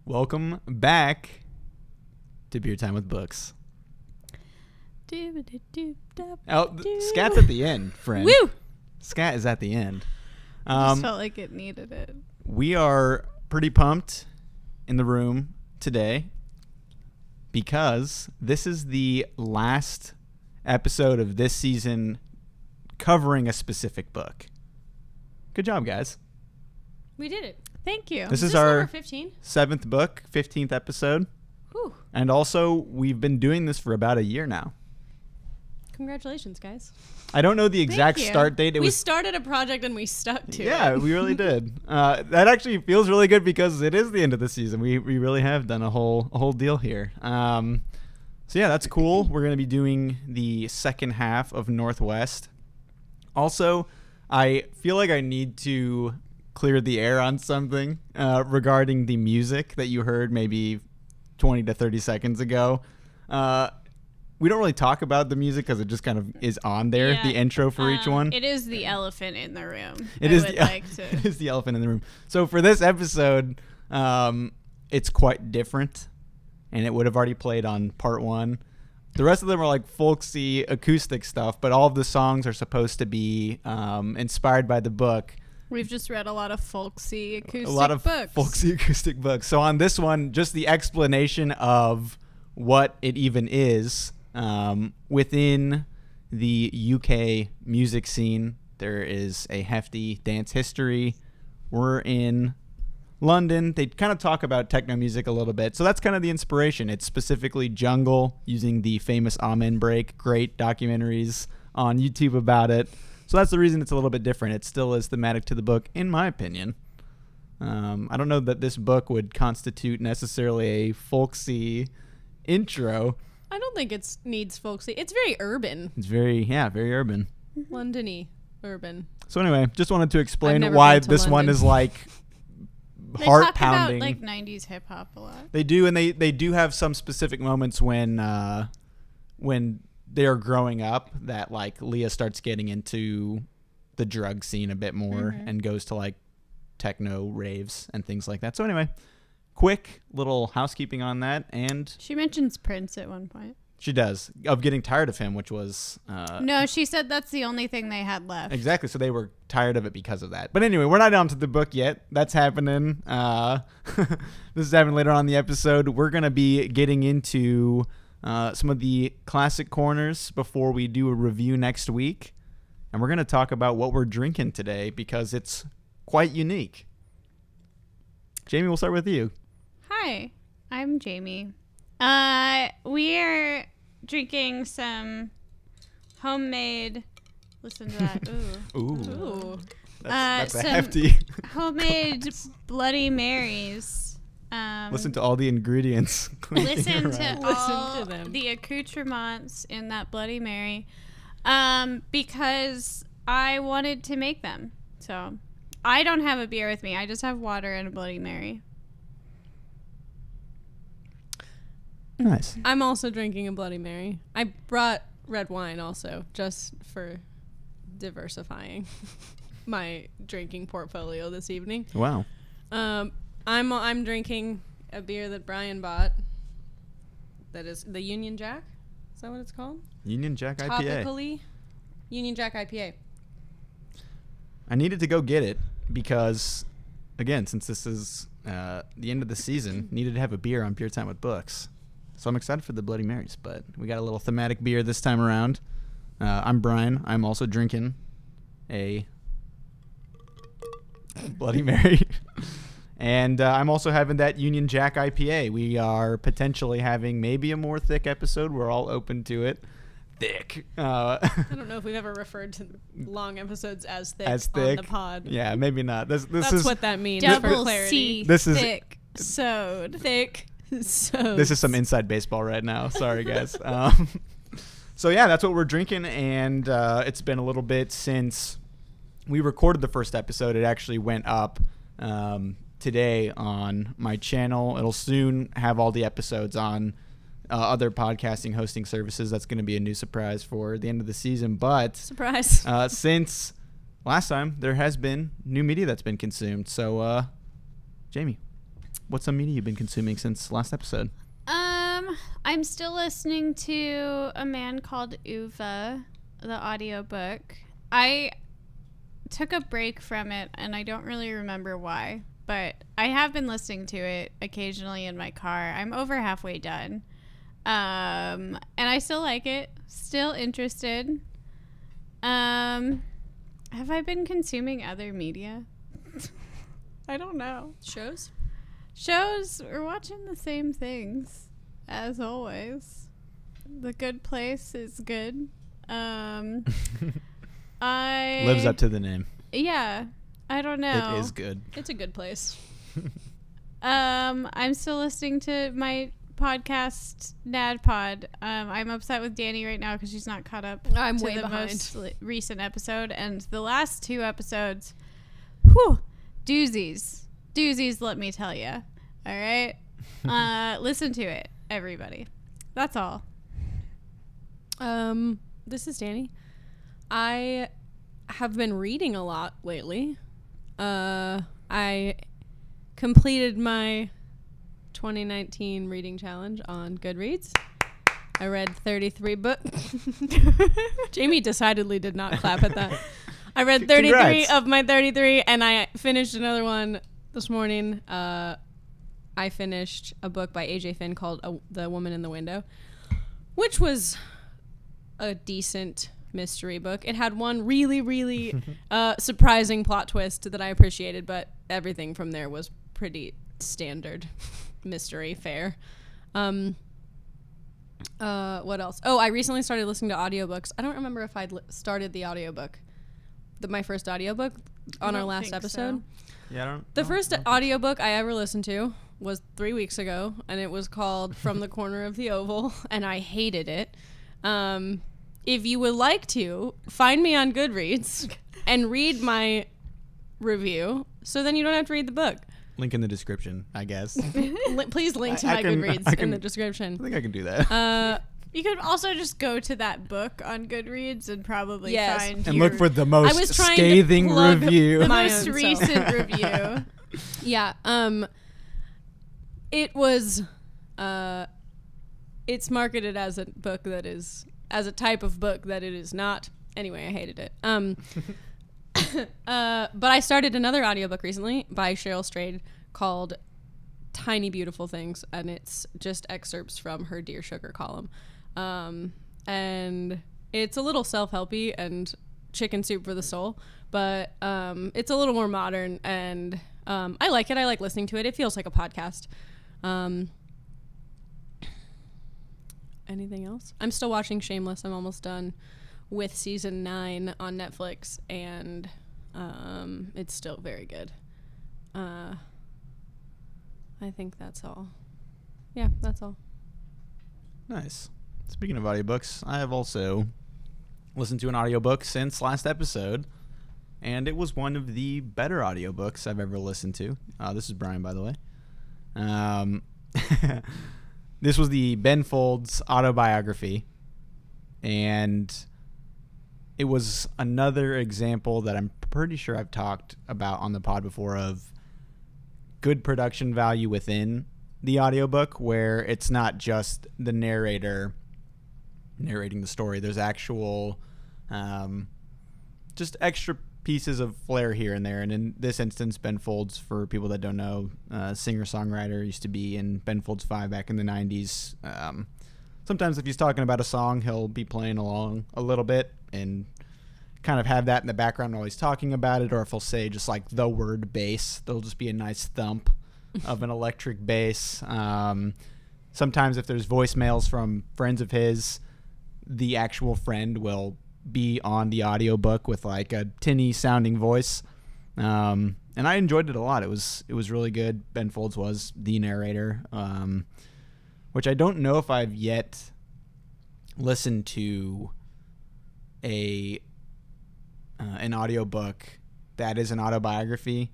Welcome back to Beer Time with Books. Scat's at the end, friend. Woo! Scat is at the end. I just felt like it needed it. We are pretty pumped in the room today because this is the last episode of this season covering a specific book. Good job, guys. We did it. Thank you. This is number our 15? 7th book, 15th episode. Whew. And also, we've been doing this for about a year now. Congratulations, guys. I don't know the exact you. start date. We started a project and we stuck to it. Yeah, we really did. That actually feels really good because it is the end of the season. We really have done a whole deal here. So yeah, that's cool. We're going to be doing the second half of Northwest. Also, I feel like I need to clear the air on something regarding the music that you heard maybe 20 to 30 seconds ago. We don't really talk about the music because it just kind of is on there, Yeah. the intro for each one. It is the elephant in the room. It is the elephant in the room. So for this episode, it's quite different, and it would have already played on part 1. The rest of them are like folksy acoustic stuff, but all of the songs are supposed to be inspired by the book. We've just read a lot of folksy acoustic books. A lot of folksy acoustic books. So on this one, just the explanation of what it even is within the UK music scene. There is a hefty dance history. We're in London. They kind of talk about techno music a little bit. So that's kind of the inspiration. It's specifically jungle, using the famous Amen break. Great documentaries on YouTube about it. So that's the reason it's a little bit different. It still is thematic to the book, in my opinion. I don't know that this book would constitute necessarily a folksy intro. I don't think it needs folksy. It's very urban. It's very urban. London-y urban. So anyway, just wanted to explain never why been to this one London. is like They heart talk pounding. about like 90s hip hop a lot. They do, and they do have some specific moments when they're growing up that like Leah starts getting into the drug scene a bit more and goes to like techno raves and things like that. So anyway, quick little housekeeping on that, and She mentions Prince at one point. she does, of getting tired of him, which was No, she said that's the only thing they had left. exactly. So they were tired of it because of that. But anyway, we're not on to the book yet. That's happening. This is happening later on in the episode. We're going to be getting into some of the classic corners before we do a review next week. And we're going to talk about what we're drinking today because it's quite unique. Jamie, we'll start with you. Hi, I'm Jamie. We are drinking some homemade. Listen to that. Ooh. Ooh. Ooh. That's a some hefty. homemade Bloody Marys. Listen to all the ingredients. Listen to around. all them. the accoutrements in that Bloody Mary. Because I wanted to make them. So I don't have a beer with me. I just have water and a Bloody Mary. Nice. I'm also drinking a Bloody Mary. I brought red wine also, just for diversifying my drinking portfolio this evening. Wow. I'm drinking a beer that Brian bought. That is the Union Jack. Is that what it's called? Union Jack IPA. Topically, Union Jack IPA. I needed to go get it because, again, since this is the end of the season, needed to have a beer on Beer Time with Books. So I'm excited for the Bloody Marys, but we got a little thematic beer this time around. I'm Brian. I'm also drinking a Bloody Mary. And I'm also having that Union Jack IPA. We are potentially having maybe a more thick episode. We're all open to it. Thick. I don't know if we've ever referred to long episodes as thick, on the pod. Yeah, maybe not. This That's is what that means for Double clarity. C. This is- thick sewed. Thick. So This is some inside baseball right now. Sorry, guys. So, yeah, that's what we're drinking. And it's been a little bit since we recorded the first episode. It actually went up today on my channel. It'll soon have all the episodes on other podcasting hosting services. That's going to be a new surprise for the end of the season. But Surprise. since last time, there has been new media that's been consumed. So, Jamie. what's some media you've been consuming since last episode? I'm still listening to A Man Called Uva, the audiobook. I took a break from it, and I don't really remember why, but I have been listening to it occasionally in my car. I'm over halfway done. And I still like it. Still interested. Have I been consuming other media? I don't know. Shows? Shows, we're watching the same things as always. The Good Place is good. I Lives up to the name. Yeah. I don't know. It is good. It's a good place. I'm still listening to my podcast NADPod. I'm upset with Danny right now because she's not caught up I'm to way the behind. most recent episode, and the last 2 episodes, whew, doozies, let me tell you. All right, listen to it, everybody. That's all. This is Danny. I have been reading a lot lately. I completed my 2019 reading challenge on Goodreads. I read 33 books. Jamie decidedly did not clap at that. I read 33 Congrats. of my 33, and I finished another one this morning. I finished a book by AJ Finn called The Woman in the Window, which was a decent mystery book. It had one really, really surprising plot twist that I appreciated, but everything from there was pretty standard mystery fare. What else? Oh, I recently started listening to audiobooks. I don't remember if I'd started the audiobook, my first audiobook on our last episode. Yeah, The first audiobook I ever listened to was 3 weeks ago, and it was called From the Corner of the Oval, and I hated it. If you would like to, find me on Goodreads and read my review, so then you don't have to read the book. Link in the description, I guess. Please link to I my can- Goodreads I in can- the I description. think I can do that. You could also just go to that book on Goodreads and probably Yes. find and your look for the I most was trying to scathing plug review. the my most own self. recent review. Yeah. It was, it's marketed as a book that is, as a type of book that it is not. Anyway, I hated it. But I started another audiobook recently by Cheryl Strayed called Tiny Beautiful Things, and it's just excerpts from her Dear Sugar column. And it's a little self-helpy and chicken soup for the soul, but it's a little more modern, and I like it. I like listening to it. It feels like a podcast. Anything else? I'm still watching Shameless. I'm almost done with season 9 on Netflix, and it's still very good. I think that's all. Yeah, that's all. Nice. Speaking of audiobooks, I have also listened to an audiobook since last episode, and it was one of the better audiobooks I've ever listened to. This is Brian, by the way. This was the Ben Folds autobiography, and it was another example that I'm pretty sure I've talked about on the pod before of good production value within the audiobook, where it's not just the narrator narrating the story. There's actual just extra pieces of flair here and there. And in this instance, Ben Folds, for people that don't know, singer-songwriter, used to be in Ben Folds 5 back in the 90s. Sometimes if he's talking about a song, he'll be playing along a little bit and kind of have that in the background while he's talking about it. Or if he'll say just like the word bass, there'll just be a nice thump of an electric bass. Sometimes if there's voicemails from friends of his, the actual friend will be on the audiobook with like a tinny sounding voice. And I enjoyed it a lot. It was really good. Ben Folds was the narrator, which I don't know if I've yet listened to an audiobook that is an autobiography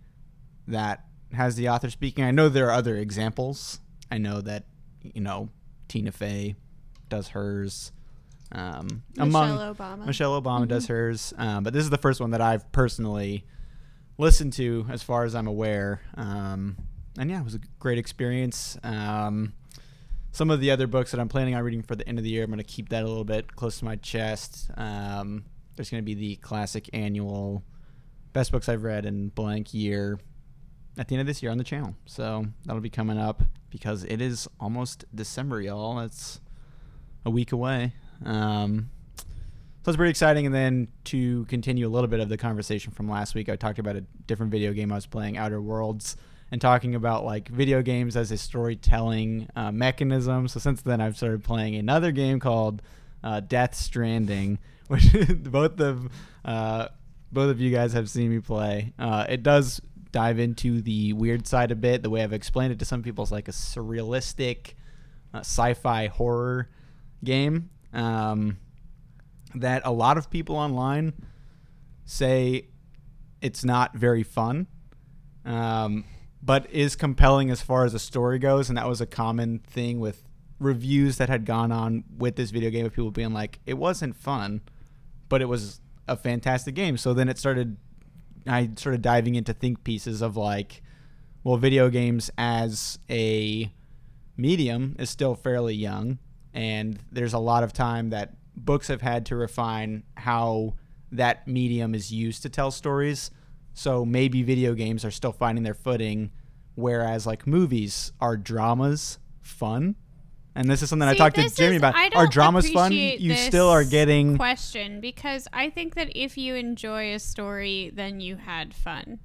that has the author speaking. I know there are other examples. I know that, Tina Fey does hers. Michelle Obama does hers. But this is the first one that I've personally listened to, as far as I'm aware. yeah, it was a great experience. Some of the other books that I'm planning on reading for the end of the year, I'm going to keep that a little bit close to my chest. There's going to be the classic annual best books I've read in blank year at the end of this year on the channel. So that'll be coming up because it is almost December, y'all. It's a week away. So it's pretty exciting. And then to continue a little bit of the conversation from last week, I talked about a different video game I was playing, Outer Worlds, and talking about like video games as a storytelling mechanism. So since then, I've started playing another game called Death Stranding, which both of you guys have seen me play. It does dive into the weird side a bit. The way I've explained it to some people is like a surrealistic sci-fi horror game that a lot of people online say it's not very fun, but is compelling as far as the story goes. And that was a common thing with reviews that had gone on with this video game, of people being like, it wasn't fun, but it was a fantastic game. So then I started diving into think pieces of like, well, video games as a medium is still fairly young, and there's a lot of time that books have had to refine how that medium is used to tell stories. So maybe video games are still finding their footing, whereas like movies are dramas fun. And this is something I talked to Jimmy about. Are dramas fun? You still are getting question, because I think that if you enjoy a story, then you had fun.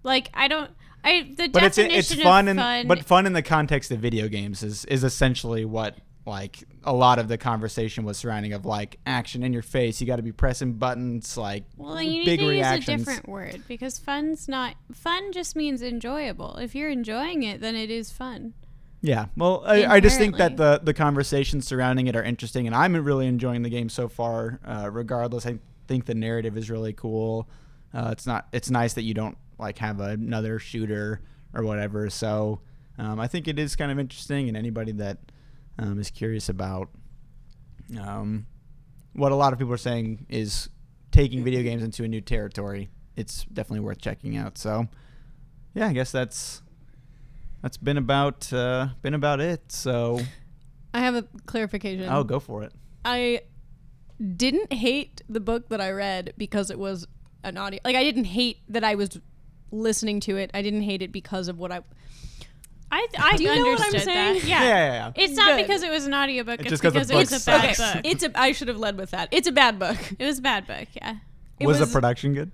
Like the but definition it's fun, of fun, but fun in the context of video games is essentially what like a lot of the conversation was surrounding, of like action in your face. You got to be pressing buttons, like well, you big need to reactions. use a different word, because fun just means enjoyable. If you're enjoying it, then it is fun. Yeah, well, I just think that the conversations surrounding it are interesting, and I'm really enjoying the game so far. Regardless, I think the narrative is really cool. It's nice that you don't like have another shooter or whatever. So I think it is kind of interesting, and anybody that is curious about what a lot of people are saying is taking video games into a new territory, it's definitely worth checking out. So yeah, I guess that's been about it. So I have a clarification. Oh, go for it. I didn't hate the book that I read because it was an audio. Like, I didn't hate that I was listening to it. I didn't hate it because of what I Do you know what I'm understood saying? that. Yeah. Yeah. It's not Good. because it was an audiobook. It's just 'cause the because it book was a bad sucks. book. I should have led with that. It's a bad book. It was a bad book, yeah. Was the production good?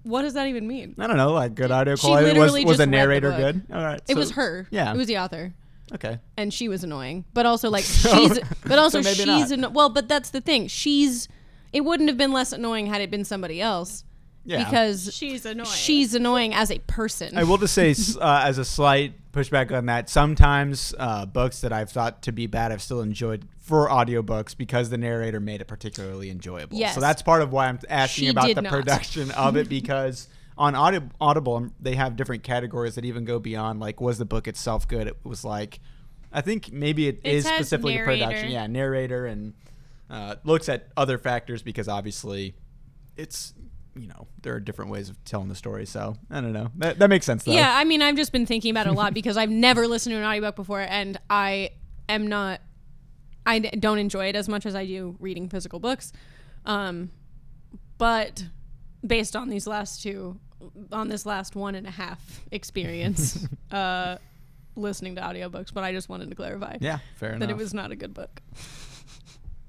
What does that even mean? I don't know, like good audio She quality. literally Was just the read the narrator book. good? All right. It so- was her. Yeah. It was the author. Okay. And she was annoying. But also, like, So- she's so maybe not. well, but that's the thing. It wouldn't have been less annoying had it been somebody else. Yeah. Because She's annoying. she's annoying as a person. I will just say, as a slight pushback on that, sometimes books that I've thought to be bad, I've still enjoyed for audiobooks because the narrator made it particularly enjoyable. Yes. So that's part of why I'm asking She about did the not. production of it, because on Audible, they have different categories that even go beyond, like, was the book itself good? It was like, I think maybe it is says specifically narrator. production. Yeah, narrator, and looks at other factors because obviously it's, there are different ways of telling the story. So I don't know. That makes sense though. Yeah, I mean, I've just been thinking about it a lot because I've never listened to an audiobook before, and I don't enjoy it as much as I do reading physical books. But based on this last 1.5 experience, listening to audiobooks, but I just wanted to clarify Yeah, fair enough. that it was not a good book.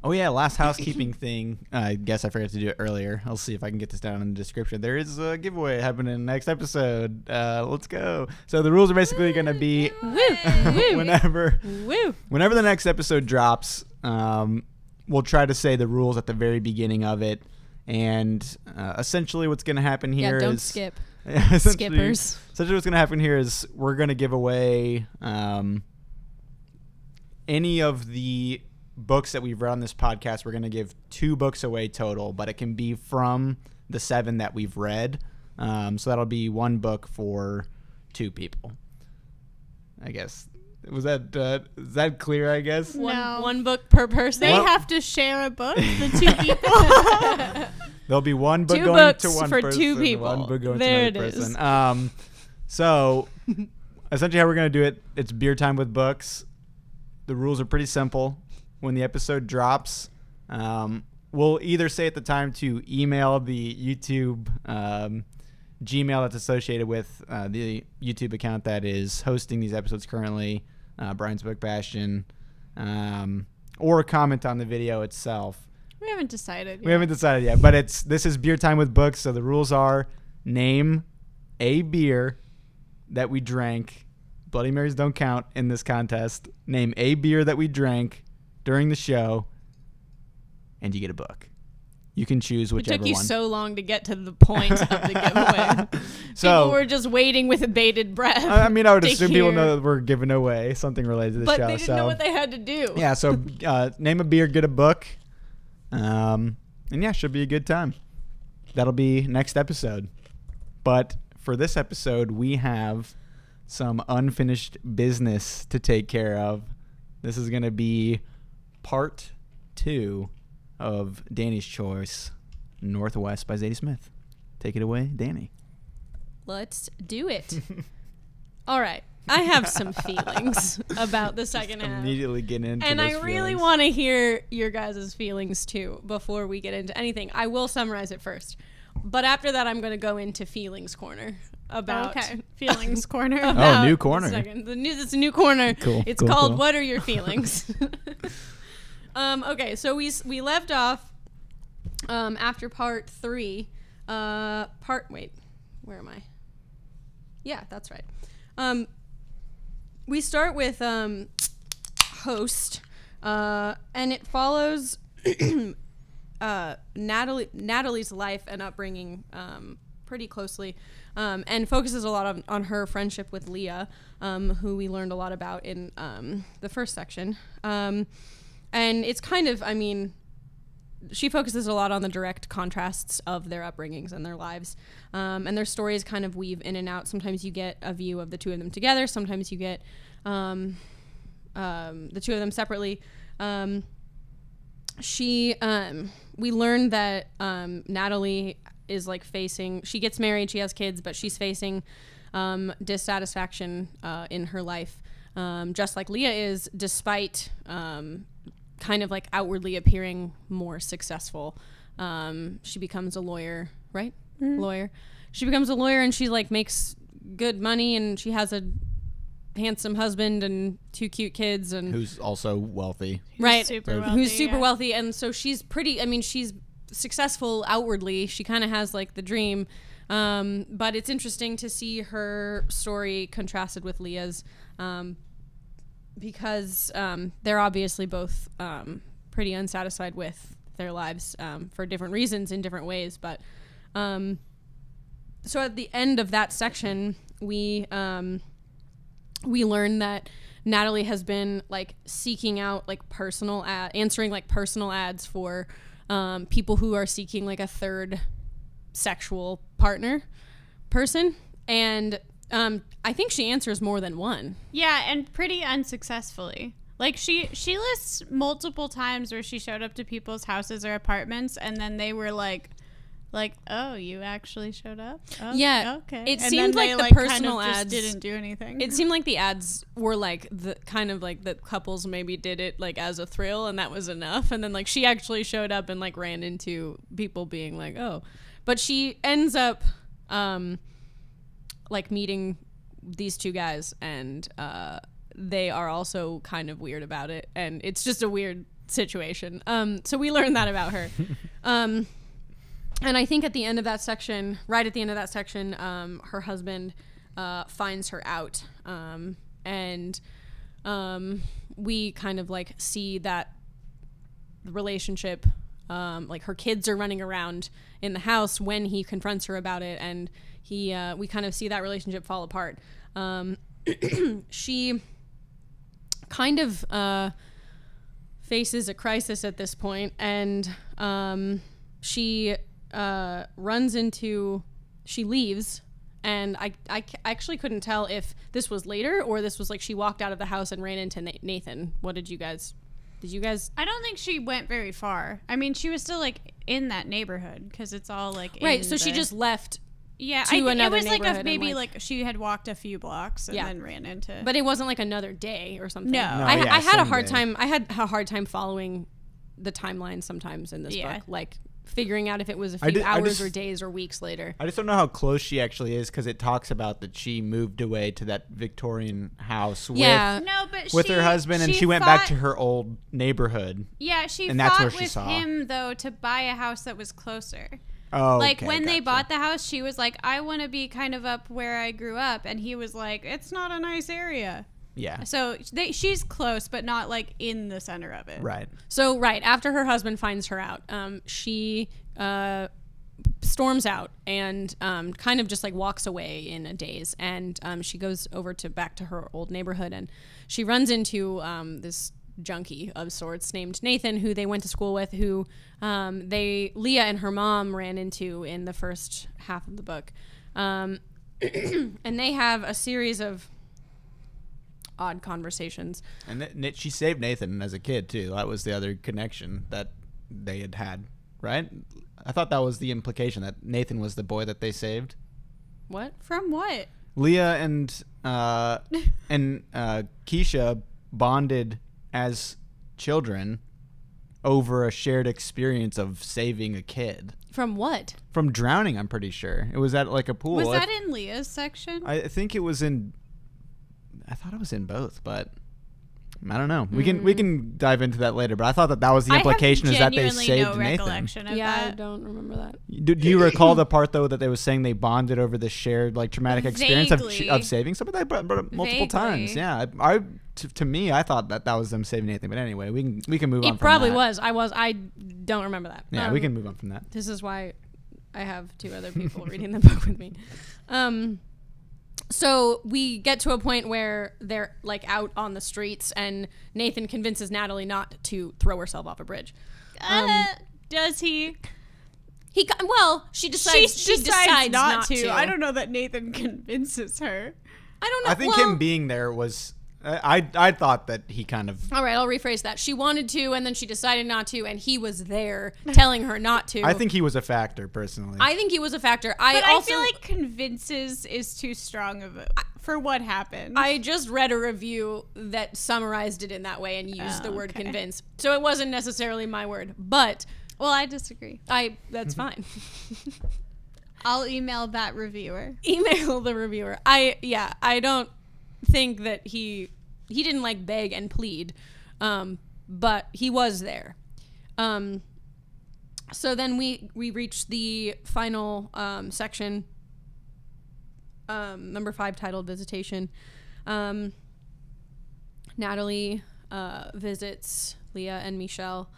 Oh yeah, last housekeeping thing. I guess I forgot to do it earlier. I'll see if I can get this down in the description. There is a giveaway happening in the next episode. Let's go. So the rules are basically going to be whenever the next episode drops, we'll try to say the rules at the very beginning of it. And essentially what's going to happen here Don't is... skip. Skippers. Skippers. Essentially what's going to happen here is we're going to give away any of the books that we've read on this podcast. We're going to give 2 books away total, but it can be from the 7 that we've read. So that'll be 1 book for 2 people, I guess. Was that is that clear, I guess? No. One book per person. They have to share a book, the 2 people. There'll be 1 book 2 going books to one for person, 2 people. 1 book going There to another it is. person. So essentially how we're going to do it, it's beer time with books. The rules are pretty simple. When the episode drops, we'll either say at the time to email the YouTube Gmail that's associated with the YouTube account that is hosting these episodes currently, Brian's Book Bastion, or comment on the video itself. We haven't decided yet. We haven't decided yet, but this is beer time with books, so the rules are name a beer that we drank. Bloody Marys don't count in this contest. Name a beer that we drank during the show, and you get a book. You can choose whichever It took you one. so long to get to the point of the giveaway. So people were just waiting with bated breath. I mean, I would to assume people hear. know that we're giving away something related to the But show. they didn't know what they had to do. Yeah, so name a beer, get a book. And yeah, should be a good time. That'll be next episode. But for this episode, we have some unfinished business to take care of. This is going to be part 2 of Danny's choice, Northwest by Zadie Smith. Take it away, Danny. Let's do it. All right. I have some feelings about the second half. Immediately get into And I those really feelings. want to hear your guys' feelings too before we get into anything. I will summarize it first. But after that, I'm going to go into feelings corner about Okay. Feelings corner. about new the corner. second. It's a new corner. Cool, It's cool, called cool. What Are Your Feelings? Okay, so we left off after part 3. Wait, where am I? Yeah, that's right. We start with host, and it follows Natalie's life and upbringing pretty closely, and focuses a lot on her friendship with Leah, who we learned a lot about in the first section. And it's kind of, I mean, she focuses a lot on the direct contrasts of their upbringings and their lives. And their stories kind of weave in and out. Sometimes you get a view of the two of them together. Sometimes you get the two of them separately. We learned that Natalie is like she gets married, she has kids, but she's facing dissatisfaction in her life, just like Leah is, despite kind of like outwardly appearing more successful. She becomes a lawyer, right? Mm-hmm. Lawyer. She becomes a lawyer, and she like makes good money, and she has a handsome husband and 2 cute kids, and Who's also wealthy. right, super who's super yeah. wealthy, and so she's pretty. I mean, she's successful outwardly. She kind of has like the dream, but it's interesting to see her story contrasted with Leah's, because they're obviously both pretty unsatisfied with their lives for different reasons in different ways. But so at the end of that section, we learn that Natalie has been like seeking out like answering like personal ads for people who are seeking like a third sexual person, and I think she answers more than one. Yeah, and pretty unsuccessfully. Like she lists multiple times where she showed up to people's houses or apartments, and then they were like, oh, you actually showed up? Oh, Yeah, okay. it And seemed then like they, the personal kind of ads just didn't do anything. It seemed like the ads were like the kind of like the couples maybe did it like as a thrill, and that was enough. And then like she actually showed up and like ran into people being like, oh, but she ends up like meeting these 2 guys, and they are also kind of weird about it, and it's just a weird situation. So we learned that about her. And I think at the end of that section, her husband finds her out, and we kind of like see that relationship, like her kids are running around in the house when he confronts her about it, and we kind of see that relationship fall apart. She kind of faces a crisis at this point, and she leaves, and I actually couldn't tell if this was later or this was like she walked out of the house and ran into Nathan. What did you guys I don't think she went very far. I mean, she was still like in that neighborhood because it's all like right, so she just left Yeah, to it another was like neighborhood and, maybe like she had walked a few blocks and Yeah. then ran into. but it wasn't like another day or something. No. I yeah, had a same hard day. time. I had a hard time following the timeline sometimes in this Yeah. book, like figuring out if it was a I few did- I hours just- or days or weeks later. I just don't know how close she actually is because it talks about that she moved away to that Victorian house Yeah. no, but with her husband, and she went back to her old neighborhood. Yeah, she and that's fought where she with saw. him though to buy a house that was closer. Oh, Like okay, when they gotcha. bought the house, she was like, "I want to be kind of up where I grew up," and he was like, "It's not a nice area." Yeah, So she's close, but not like in the center of it. right. So right after her husband finds her out, she storms out and kind of just like walks away in a daze, and she goes over to back to her old neighborhood, and she runs into this junkie of sorts named Nathan, who they went to school with, who Leah and her mom ran into in the first half of the book, and they have a series of odd conversations. And she saved Nathan as a kid too. That was the other connection that they had, right? I thought that was the implication that Nathan was the boy that they saved. What? From what? Leah and Keisha bonded as children over a shared experience of saving a kid From what? from drowning. I'm pretty sure it was at like a pool. Was that in Leah's section? I think it was in. I thought it was in both, but I don't know. We can dive into that later. But I thought that was the implication, is that they saved no Nathan. recollection of Yeah, I that. don't remember that. Do you recall the part though that they was saying they bonded over the shared like traumatic experience Vaguely. of saving somebody? They brought it up multiple times. Vaguely. Yeah, to me, I thought that was them saving Nathan. But anyway, we can move on. It from probably that. was. I don't remember that. Yeah, we can move on from that. This is why I have two other people reading the book with me. So we get to a point where they're like out on the streets, and Nathan convinces Natalie not to throw herself off a bridge. Does he? She decides. She decides not to. I don't know that Nathan convinces her. I don't know. I think him being there was. I thought that he kind of. All right, I'll rephrase that. She wanted to, and then she decided not to, and he was there telling her not to. I think he was a factor personally. I think he was a factor. But I feel like convinces is too strong of a for what happened. I just read a review that summarized it in that way and used the word okay. convince. So it wasn't necessarily my word, but well, I disagree. that's fine. I'll email that reviewer. Email the reviewer. I don't think that he didn't like beg and plead, but he was there. So then we reach the final section, number 5, titled Visitation. Natalie visits Leah and Michelle.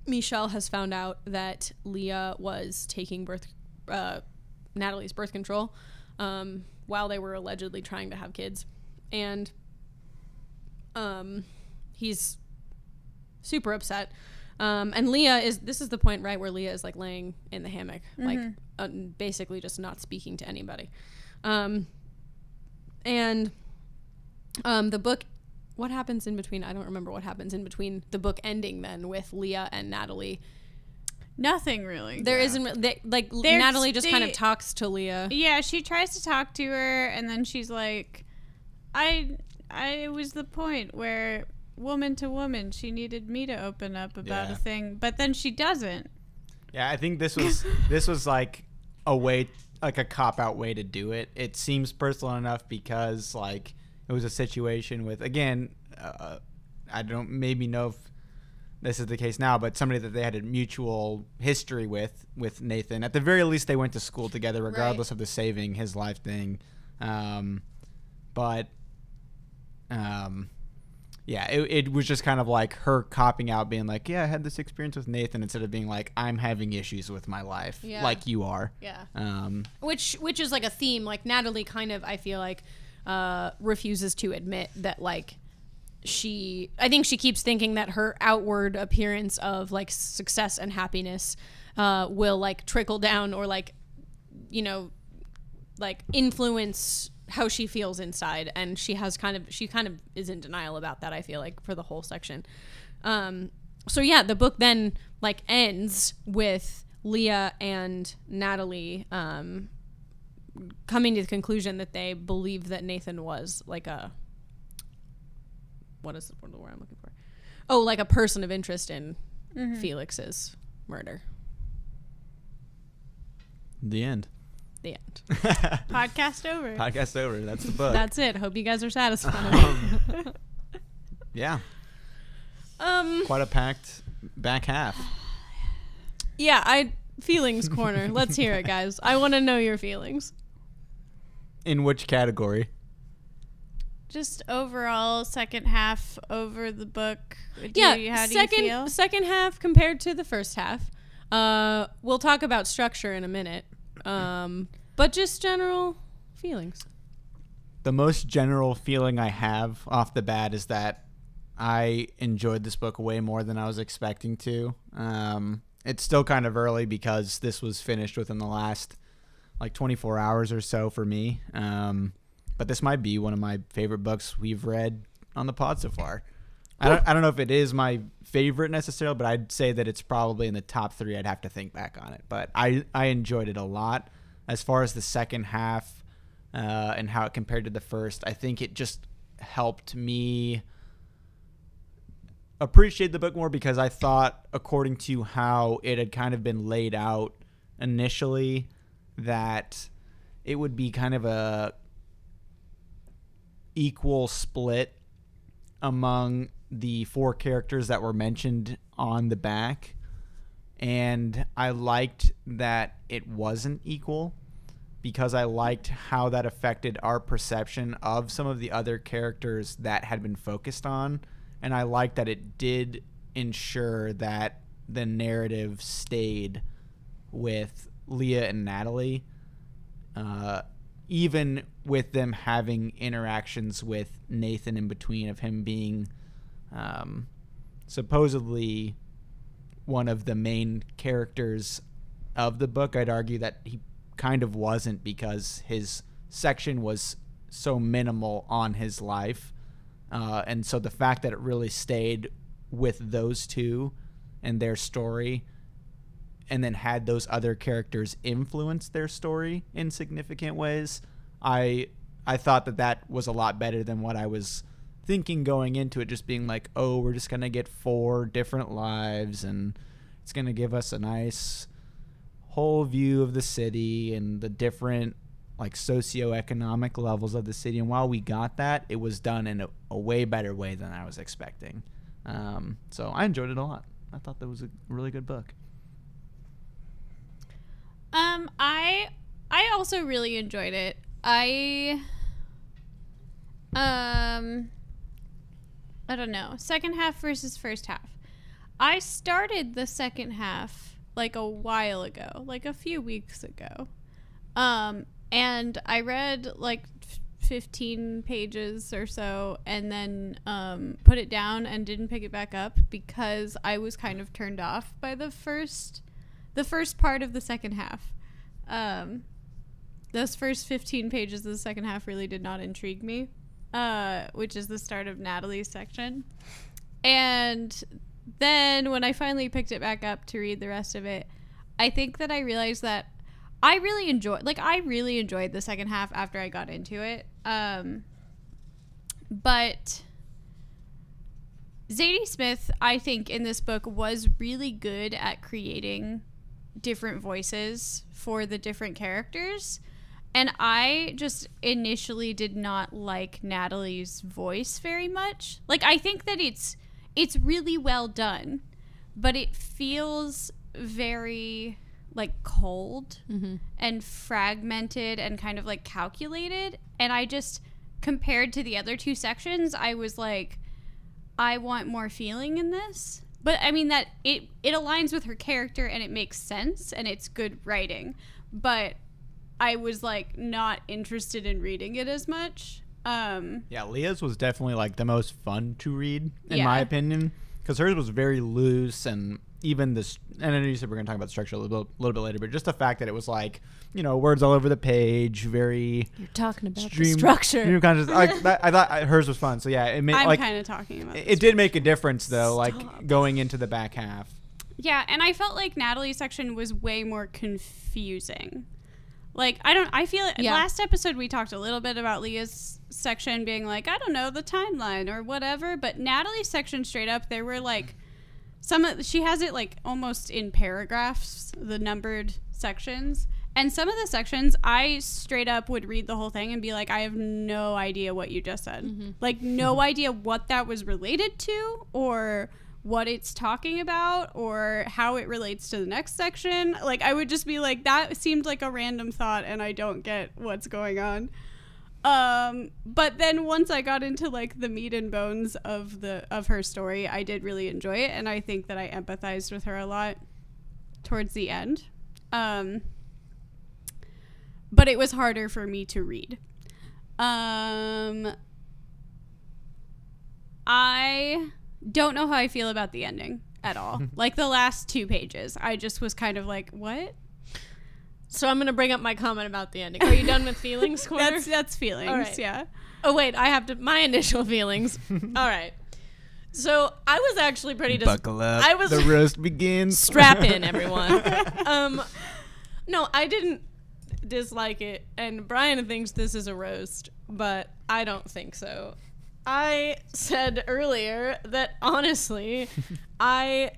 Michelle has found out that Leah was taking Natalie's birth control while they were allegedly trying to have kids. And he's super upset. And Leah this is the point, right, where Leah is like laying in the hammock, like basically just not speaking to anybody. And the book, what happens in between? I don't remember what happens in between the book ending then with Leah and Natalie. Nothing really. There isn't Natalie just kind of talks to Leah. Yeah, she tries to talk to her, and then she's like, it was the point where woman to woman, she needed me to open up about a thing, but then she doesn't. Yeah, I think this was like a way, like a cop out way to do it. It seems personal enough because like it was a situation with, again, I don't maybe know if this is the case now, but somebody that they had a mutual history with Nathan. At the very least, they went to school together, regardless of the saving his life thing. Yeah, it was just kind of like her copping out, being like, yeah, I had this experience with Nathan, instead of being like, I'm having issues with my life, like you are. Yeah. Which is like a theme. Like Natalie kind of, I feel like, refuses to admit that like I think she keeps thinking that her outward appearance of like success and happiness will like trickle down or like, you know, like influence how she feels inside, and she kind of is in denial about that, I feel like, for the whole section. So yeah, the book then like ends with Leah and Natalie coming to the conclusion that they believe that Nathan was like a what is the word I'm looking for? Oh, like a person of interest in Felix's murder. The end. The end. Podcast over. Podcast over. That's the book. That's it. Hope you guys are satisfied. Yeah. Quite a packed back half. Yeah, feelings corner. Let's hear it, guys. I want to know your feelings. In which category? Just overall second half over the book. How do you feel? Second half compared to the first half. We'll talk about structure in a minute. But just general feelings. The most general feeling I have off the bat is that I enjoyed this book way more than I was expecting to. It's still kind of early because this was finished within the last like 24 hours or so for me. But this might be one of my favorite books we've read on the pod so far. I don't know if it is my favorite necessarily, but I'd say that it's probably in the top 3. I'd have to think back on it. But I enjoyed it a lot. As far as the second half and how it compared to the first, I think it just helped me appreciate the book more because I thought, according to how it had kind of been laid out initially, that it would be kind of a equal split among the 4 characters that were mentioned on the back. And I liked that it wasn't equal because I liked how that affected our perception of some of the other characters that had been focused on. And I liked that it did ensure that the narrative stayed with Leah and Natalie, even with them having interactions with Nathan in between, of him being supposedly one of the main characters of the book. I'd argue that he kind of wasn't because his section was so minimal on his life. And so the fact that it really stayed with those two and their story, and then had those other characters influence their story in significant ways, I thought that was a lot better than what I was thinking going into it, just being like, oh, we're just going to get 4 different lives and it's going to give us a nice whole view of the city and the different like socioeconomic levels of the city. And while we got that, it was done in a way better way than I was expecting. So I enjoyed it a lot. I thought that was a really good book. I also really enjoyed it. I don't know. Second half versus first half. I started the second half like a while ago, like a few weeks ago. And I read like 15 pages or so and then put it down and didn't pick it back up because I was kind of turned off by the first part of the second half. Those first 15 pages of the second half really did not intrigue me, which is the start of Natalie's section. And then when I finally picked it back up to read the rest of it, I think that I realized that I really enjoyed the second half after I got into it. But Zadie Smith, I think, in this book was really good at creating different voices for the different characters. And I just initially did not like Natalie's voice very much. Like, I think that it's really well done, but it feels very like cold and fragmented and kind of like calculated. And I just, compared to the other 2 sections, I was like, I want more feeling in this. But I mean that it aligns with her character and it makes sense and it's good writing. But I was like not interested in reading it as much. Yeah, Leah's was definitely like the most fun to read in my opinion, because hers was very loose, and even this, and I know you said we're going to talk about structure a little bit later, but just the fact that it was like, you know, words all over the page, very... You're talking about the structure. I thought hers was fun, so yeah. It made, I'm kind of talking about it did make a difference, though, like going into the back half. Yeah, and I felt like Natalie's section was way more confusing. Like, I feel Yeah. last episode we talked a little bit about Leah's section being like, I don't know, the timeline or whatever, but Natalie's section straight up, there were like she has it like almost in paragraphs, the numbered sections. And some of the sections, I straight up would read the whole thing and be like, I have no idea what you just said. Like, no idea what that was related to or what it's talking about or how it relates to the next section. Like, I would just be like, that seemed like a random thought and I don't get what's going on. But then once I got into like the meat and bones of her story, I did really enjoy it. And I think that I empathized with her a lot towards the end. But it was harder for me to read. I don't know how I feel about the ending at all. Like the last 2 pages, I just was kind of like, what? So I'm going to bring up my comment about the ending. Are you done with feelings, Corner? That's feelings, All right. yeah. Oh, wait, I have to, my initial feelings. All right. So I was actually pretty Buckle up. I was the roast begins. Strap in, everyone. No, I didn't dislike it, and Brian thinks this is a roast, but I don't think so. I said earlier that honestly, I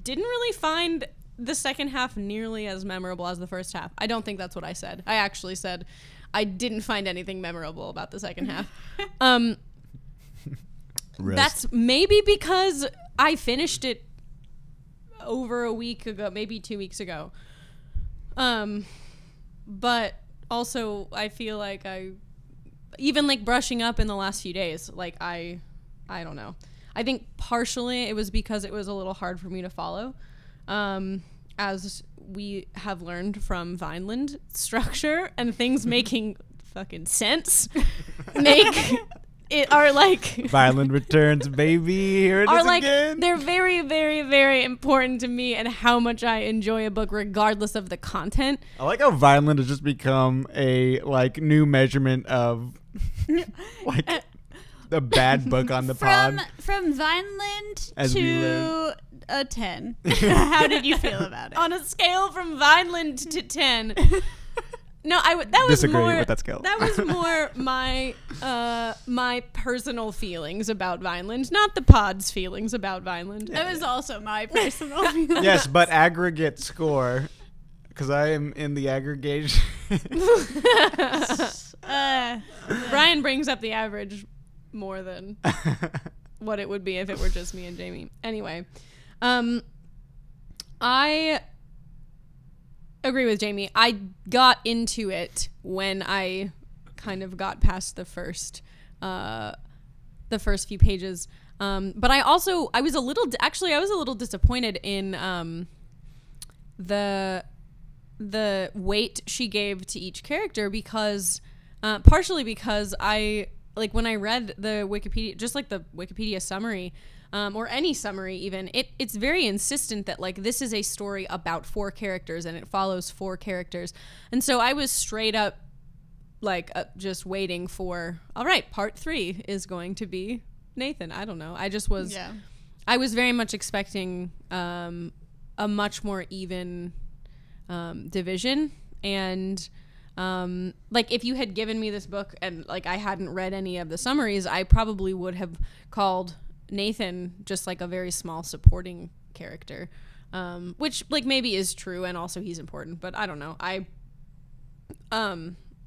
didn't really find the second half nearly as memorable as the first half. I don't think that's what I said. I actually said I didn't find anything memorable about the second half. That's maybe because I finished it over a week ago, maybe 2 weeks ago. But also I feel like even like brushing up in the last few days, like I don't know. I think partially it was because it was a little hard for me to follow. As we have learned from Vineland structure and things making fucking sense make it are like Violent returns, baby. Here it are is like again. they're very, very, very important to me and how much I enjoy a book regardless of the content. I like how Violent has just become a like new measurement of like the bad book on the pod. From Vineland As we to learn. a 10. How did you feel about it? On a scale from Vineland to 10. No, that was Disagree more with that scale. That was more my my personal feelings about Vineland, not the pod's feelings about Vineland. That was also my personal feeling. Yes, but aggregate score, because I am in the aggregation. Brian brings up the average more than what it would be if it were just me and Jamie. Anyway, I agree with Jamie. I got into it when I kind of got past the first few pages. But I was a little disappointed in the weight she gave to each character because partially because I like when I read the Wikipedia, just like the Wikipedia summary, or any summary even, it's very insistent that like this is a story about 4 characters and it follows 4 characters. And so I was straight up like just waiting for, all right, part 3 is going to be Nathan. I don't know. I just was, I was very much expecting a much more even division. And like if you had given me this book and like I hadn't read any of the summaries, I probably would have called Nathan just like a very small supporting character, which like maybe is true and also he's important, but I don't know.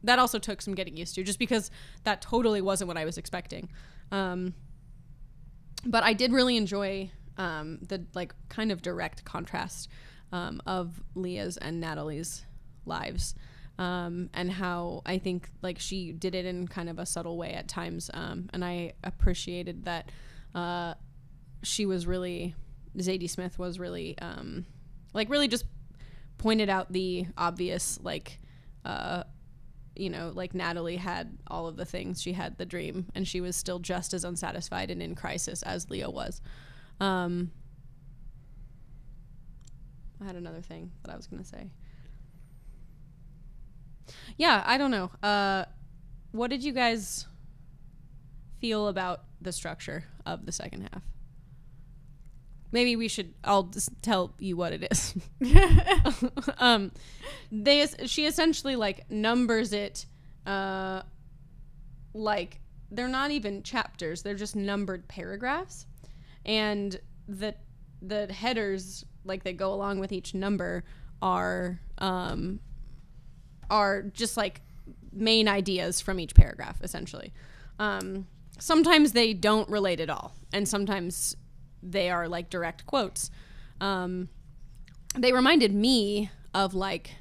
That also took some getting used to just because that totally wasn't what I was expecting. But I did really enjoy the like kind of direct contrast of Leah's and Natalie's lives, and how I think like she did it in kind of a subtle way at times, and I appreciated that Zadie Smith was really like really just pointed out the obvious, like you know, like Natalie had all of the things. She had the dream and she was still just as unsatisfied and in crisis as Leah was. I had another thing that I was going to say. Yeah, I don't know. What did you guys feel about the structure of the second half? maybe we should. I'll just tell you what it is. She essentially like numbers it, like they're not even chapters; they're just numbered paragraphs, and the headers like that go along with each number are just like main ideas from each paragraph, essentially. Sometimes they don't relate at all, and sometimes they are like direct quotes. They reminded me of like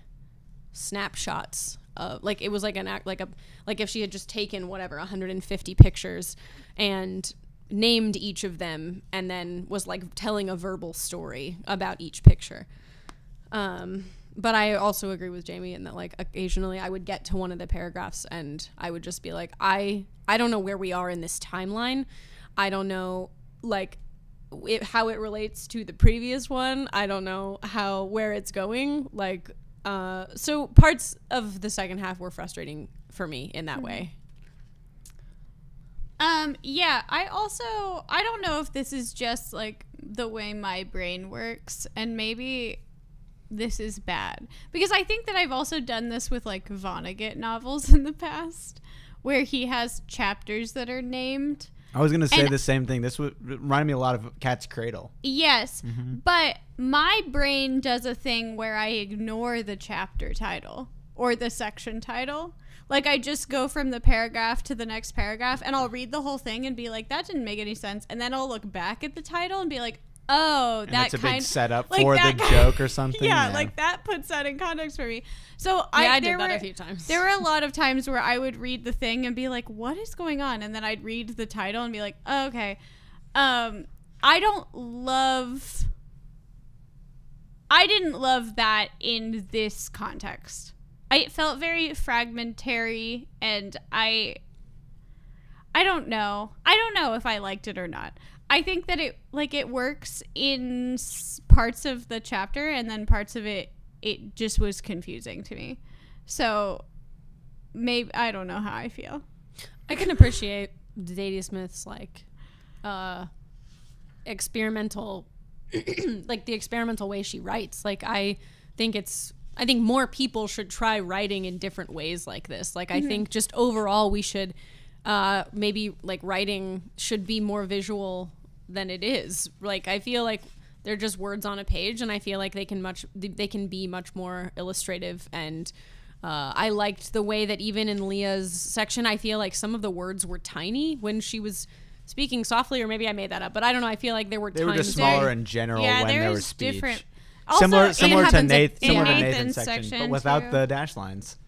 snapshots of like, it was like an act, like if she had just taken whatever 150 pictures and named each of them and then was like telling a verbal story about each picture. But I also agree with Jamie in that like occasionally I would get to one of the paragraphs and I would just be like, I don't know where we are in this timeline. I don't know like how it relates to the previous one. I don't know where it's going. Like, so parts of the second half were frustrating for me in that way. Yeah, I don't know if this is just like the way my brain works, and maybe this is bad because I think that I've also done this with like Vonnegut novels in the past where he has chapters that are named. I was going to say the same thing. This would remind me a lot of Cat's Cradle. Yes, but my brain does a thing where I ignore the chapter title or the section title. Like, I just go from the paragraph to the next paragraph, and I'll read the whole thing and be like, that didn't make any sense. And then I'll look back at the title and be like, oh, and that it's a big setup like for the joke or something. Yeah, like that puts that in context for me. So I did that a few times. There were a lot of times where I would read the thing and be like, what is going on? And then I'd read the title and be like, oh, okay. I didn't love that in this context. It felt very fragmentary, and I don't know. I don't know if I liked it or not. I think that it works in parts of the chapter, and then parts of it just was confusing to me. So maybe I don't know how I feel. I can appreciate Zadie Smith's like experimental like the experimental way she writes. Like I think more people should try writing in different ways like this. Like I think just overall we should maybe like writing should be more visual than it is. Like I feel like they're just words on a page, and I feel like they can be much more illustrative. And I liked the way that even in Leah's section, I feel like some of the words were tiny when she was speaking softly, or maybe I made that up, but I don't know. I feel like they were just smaller in general when there was speech. Different. Similar to Nathan's Nathan's section, but without the dash lines.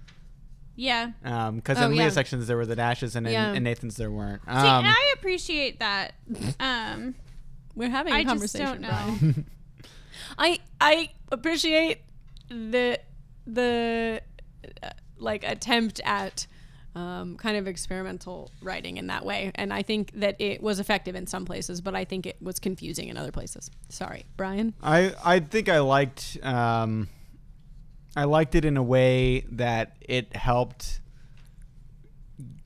Yeah. Because in Leah's sections there were the dashes, and in Nathan's there weren't. See, and I appreciate that. We're having a conversation. I just don't know. I appreciate the like attempt at kind of experimental writing in that way, and I think that it was effective in some places, but I think it was confusing in other places. Sorry, Brian. I think I liked it in a way that it helped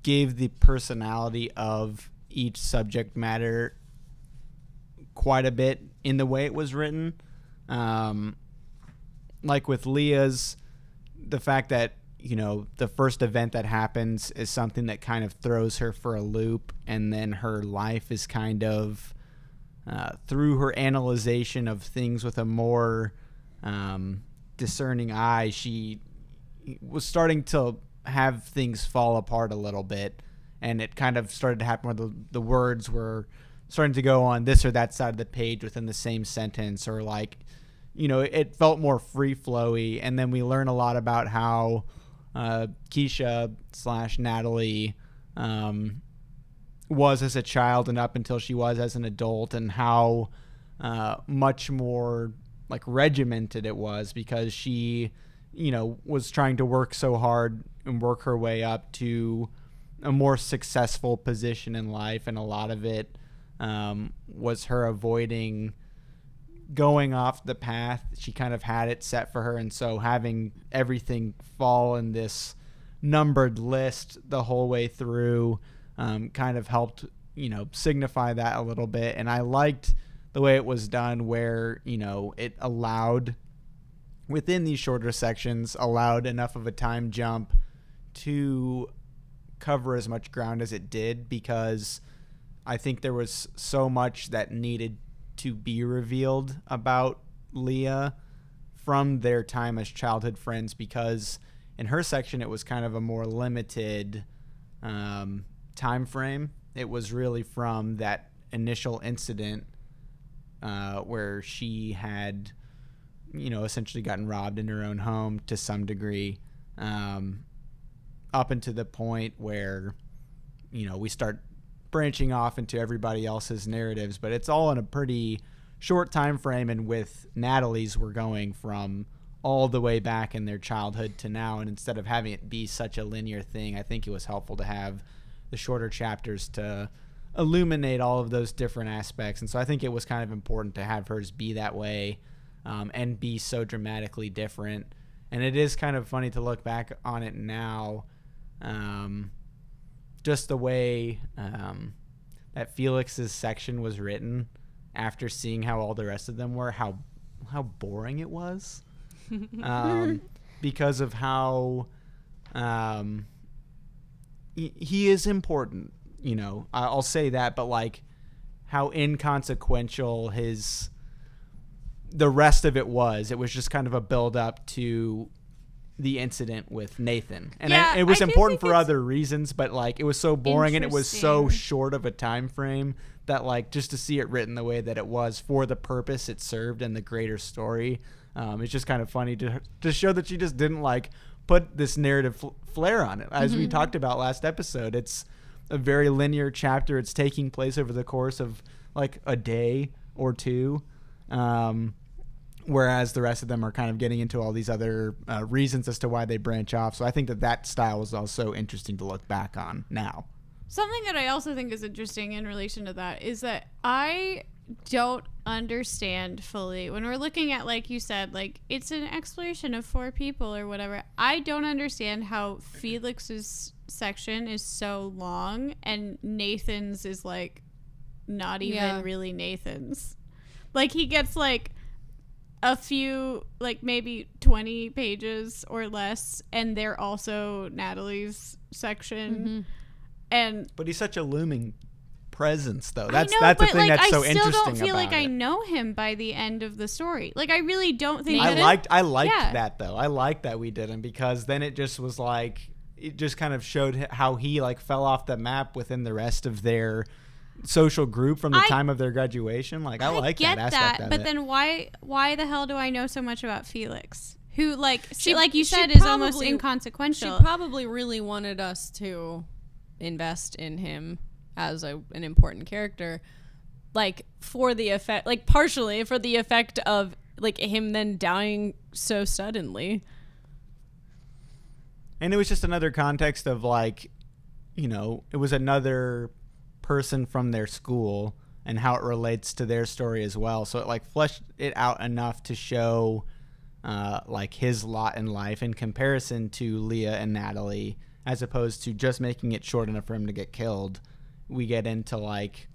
give the personality of each subject matter quite a bit in the way it was written. Like with Leah's, the fact that, you know, the first event that happens is something that kind of throws her for a loop, and then her life is kind of through her analyzation of things with a more discerning eye, she was starting to have things fall apart a little bit, and it kind of started to happen where the words were starting to go on this or that side of the page within the same sentence, or like, you know, it felt more free-flowy. And then we learn a lot about how Keisha / Natalie was as a child and up until she was as an adult, and how much more like regimented it was, because she, you know, was trying to work so hard and work her way up to a more successful position in life, and a lot of it was her avoiding going off the path. She kind of had it set for her, and so having everything fall in this numbered list the whole way through kind of helped, you know, signify that a little bit. And I liked the way it was done, where, you know, it allowed, within these shorter sections, allowed enough of a time jump to cover as much ground as it did, because I think there was so much that needed to be revealed about Leah from their time as childhood friends, because in her section it was kind of a more limited time frame. It was really from that initial incident where she had, you know, essentially gotten robbed in her own home to some degree, up into the point where, you know, we start branching off into everybody else's narratives, but it's all in a pretty short time frame. And with Natalie's, we're going from all the way back in their childhood to now, and instead of having it be such a linear thing, I think it was helpful to have the shorter chapters to illuminate all of those different aspects. And so I think it was kind of important to have hers be that way, and be so dramatically different. And it is kind of funny to look back on it now, just the way that Felix's section was written after seeing how all the rest of them were, how boring it was, because of how he is important, you know, I'll say that, but like how inconsequential the rest of it was. It was just kind of a build up to the incident with Nathan, and Yeah, it was I do important think for it's other reasons, but like it was so boring and it was so short of a time frame that, like, just to see it written the way that it was for the purpose it served and the greater story, it's just kind of funny to show that she just didn't like put this narrative flair on it. As we talked about last episode, it's a very linear chapter. It's taking place over the course of like a day or two, whereas the rest of them are kind of getting into all these other reasons as to why they branch off. So I think that style was also interesting to look back on now. Something that I also think is interesting in relation to that is that I don't understand fully when we're looking at, like you said, like it's an exploration of 4 people or whatever. I don't understand how Felix's section is so long and Nathan's is like not even really Nathan's. Like he gets like a few, like maybe 20 pages or less, and they're also Natalie's section. But he's such a looming presence, though. That's the thing, like, that's so interesting about it. I still don't feel like I know him by the end of the story. Like I really don't think I liked that, though. I liked that we didn't, because then it just was like, it just kind of showed how he like fell off the map within the rest of their social group from the time of their graduation. Like I like that aspect of it. But then why the hell do I know so much about Felix, who like she, like you said, is probably almost inconsequential? She probably really wanted us to invest in him as an important character, like for the effect, like partially for the effect of like him then dying so suddenly. And it was just another context of like, you know, it was another person from their school and how it relates to their story as well. So it like fleshed it out enough to show like his lot in life in comparison to Leah and Natalie, as opposed to just making it short enough for him to get killed. We get into like,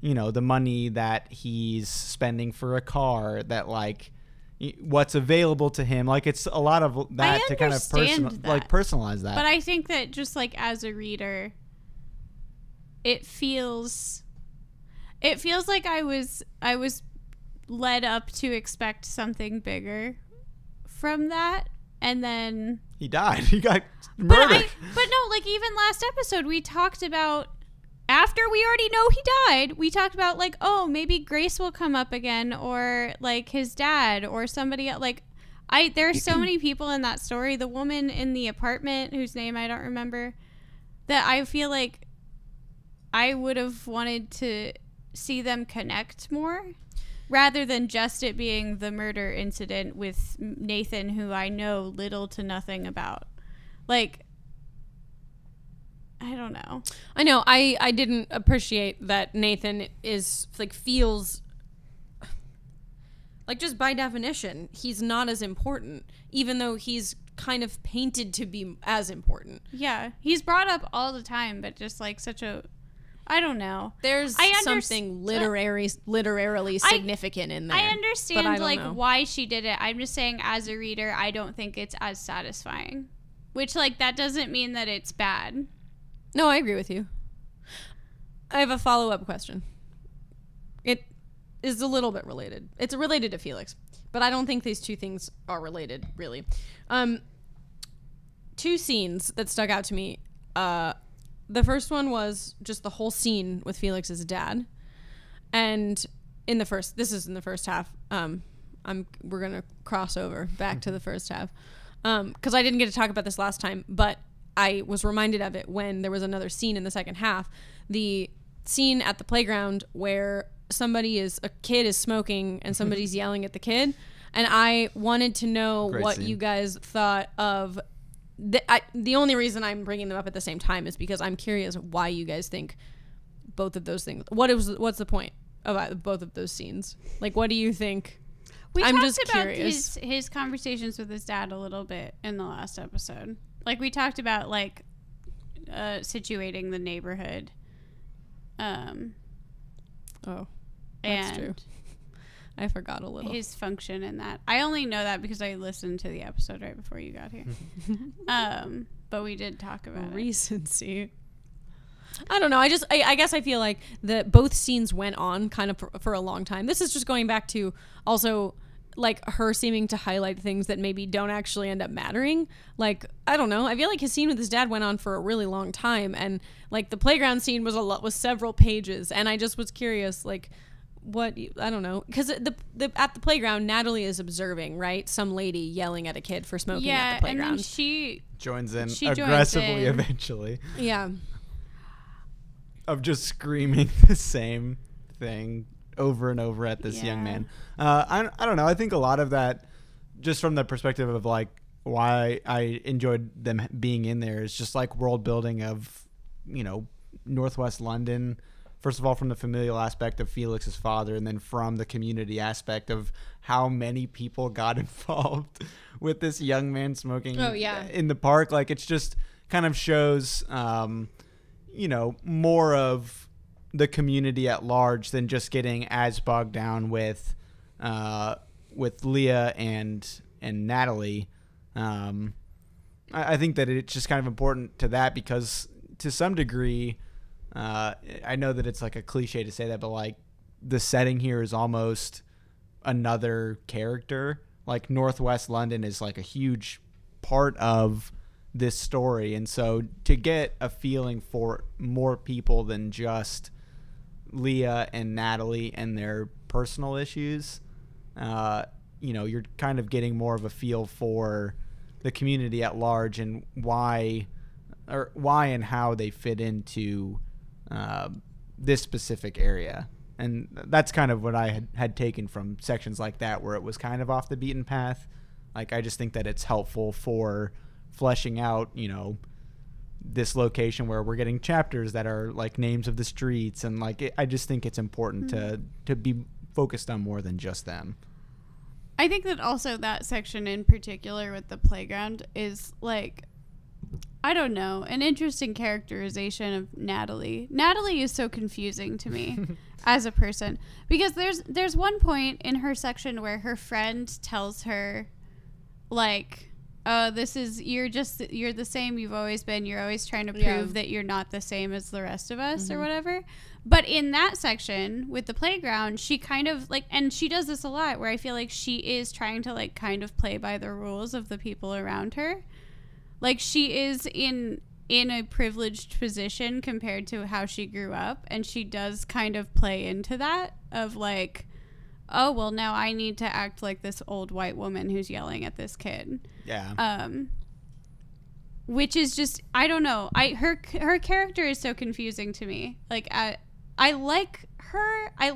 you know, the money that he's spending for a car, that like what's available to him. Like it's a lot of that to kind of personalize that. But I think that just like as a reader, it feels like I was led up to expect something bigger from that, and then he died. He got murdered. But no, like even last episode we talked about, after we already know he died, we talked about like, oh, maybe Grace will come up again, or like his dad or somebody else. Like there's so many people in that story. The woman in the apartment whose name I don't remember, that I feel like I would have wanted to see them connect more, rather than just it being the murder incident with Nathan, who I know little to nothing about. Like, I don't know. I know. I didn't appreciate that Nathan is like feels like, just by definition, he's not as important, even though he's kind of painted to be as important. Yeah, he's brought up all the time, but just like such a I don't know. There's something literarily significant in there. I understand but I don't know. why she did it. I'm just saying, as a reader, I don't think it's as satisfying. Which, like, that doesn't mean that it's bad. No, I agree with you. I have a follow-up question. It is a little bit related. It's related to Felix, but I don't think these two things are related, really. Two scenes that stuck out to me. The first one was just the whole scene with Felix's dad. And this is in the first half. We're going to cross over back to the first half. Because I didn't get to talk about this last time, but I was reminded of it when there was another scene in the second half. The scene at the playground where a kid is smoking and somebody's yelling at the kid. And I wanted to know what you guys thought of. The only reason I'm bringing them up at the same time is because I'm curious why you guys think both of those things. What's the point of both of those scenes? Like, what do you think? I'm just curious. His conversations with his dad a little bit in the last episode. Like, we talked about, like, situating the neighborhood. Oh, that's true. I forgot a little. His function in that. I only know that because I listened to the episode right before you got here. But we did talk about recency. I don't know. I guess I feel like both scenes went on kind of for a long time. This is just going back to also like her seeming to highlight things that maybe don't actually end up mattering. Like, I don't know. I feel like his scene with his dad went on for a really long time, and like the playground scene was several pages, and I just was curious, like, I don't know, because at the playground, Natalie is observing, right, some lady yelling at a kid for smoking at the playground. And then she joins in aggressively eventually. Yeah. Of just screaming the same thing over and over at this young man. I don't know. I think a lot of that, just from the perspective of like why I enjoyed them being in there, is just like world building of, you know, Northwest London. First of all, from the familial aspect of Felix's father, and then from the community aspect of how many people got involved with this young man smoking in the park. Like, it's just kind of shows, you know, more of the community at large than just getting as bogged down with Leah and Natalie. I think that it's just kind of important to that because to some degree, I know that it's like a cliche to say that, but like the setting here is almost another character. Like Northwest London is like a huge part of this story. And so to get a feeling for more people than just Leah and Natalie and their personal issues, you know, you're kind of getting more of a feel for the community at large and why and how they fit into this specific area. And that's kind of what I had taken from sections like that, where it was kind of off the beaten path. Like, I just think that it's helpful for fleshing out, you know, this location where we're getting chapters that are like names of the streets, and like I just think it's important to be focused on more than just them. I think that also that section in particular with the playground is like, I don't know, an interesting characterization of Natalie. Natalie is so confusing to me as a person, because there's one point in her section where her friend tells her, like, you're the same you've always been. You're always trying to prove that you're not the same as the rest of us or whatever. But in that section with the playground, she kind of like, and she does this a lot, where I feel like she is trying to like kind of play by the rules of the people around her. Like, she is in a privileged position compared to how she grew up, and she does kind of play into that of like, oh, well, now I need to act like this old white woman who's yelling at this kid. Yeah. Which is just, I don't know. Her character is so confusing to me. Like, I like her. I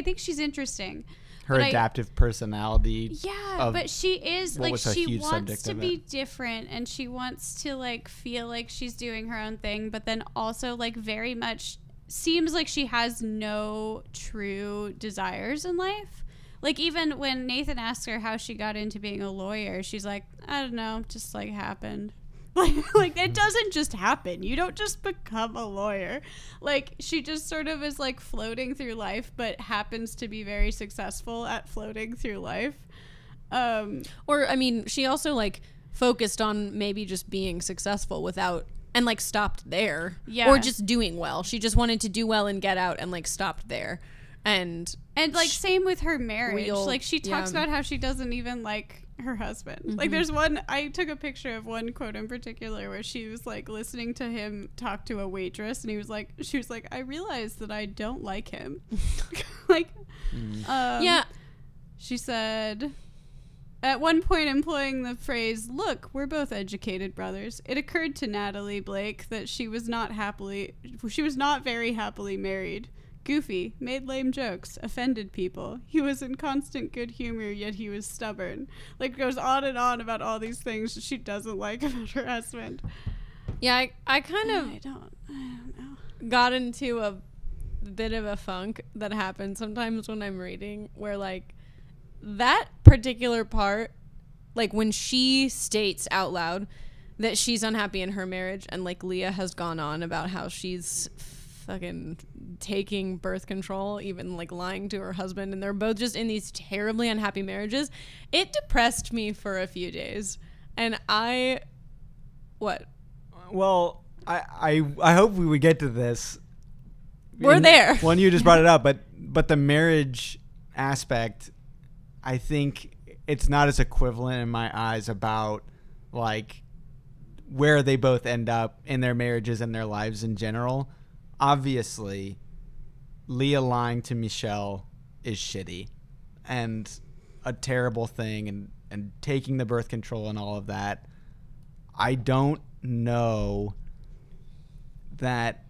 think she's interesting. Her adaptive personality. Yeah, but she is like, she wants to be different, and she wants to like feel like she's doing her own thing, but then also like very much seems like she has no true desires in life. Like, even when Nathan asks her how she got into being a lawyer, she's like, I don't know, just like happened. Like it doesn't just happen. You don't just become a lawyer. Like she just sort of is like floating through life, but happens to be very successful at floating through life. Or I mean, she also like focused on maybe just being successful without, and like stopped there. Yeah. Or just doing well. She just wanted to do well and get out and like stopped there. And like same with her marriage. Like she talks yeah. about how she doesn't even like her husband. Like there's one, I took a picture of one quote in particular where she was like listening to him talk to a waitress, and she was like, I realized that I don't like him. Like, yeah. She said, at one point employing the phrase, look, we're both educated brothers, it occurred to Natalie Blake that she was not very happily married. Goofy, made lame jokes, offended people. He was in constant good humor, yet he was stubborn. Like, goes on and on about all these things she doesn't like about her husband. Yeah, I kind of I don't know. got into a bit of a funk that happens sometimes when I'm reading, where like that particular part, like when she states out loud that she's unhappy in her marriage, and like Leah has gone on about how she's fucking taking birth control, even like lying to her husband, and they're both just in these terribly unhappy marriages. It depressed me for a few days, and Well, I hope we would get to this. We're there. When you just brought it up, but the marriage aspect, I think it's not as equivalent in my eyes about like where they both end up in their marriages and their lives in general. Obviously, Leah lying to Michelle is shitty and a terrible thing, and taking the birth control and all of that. I don't know that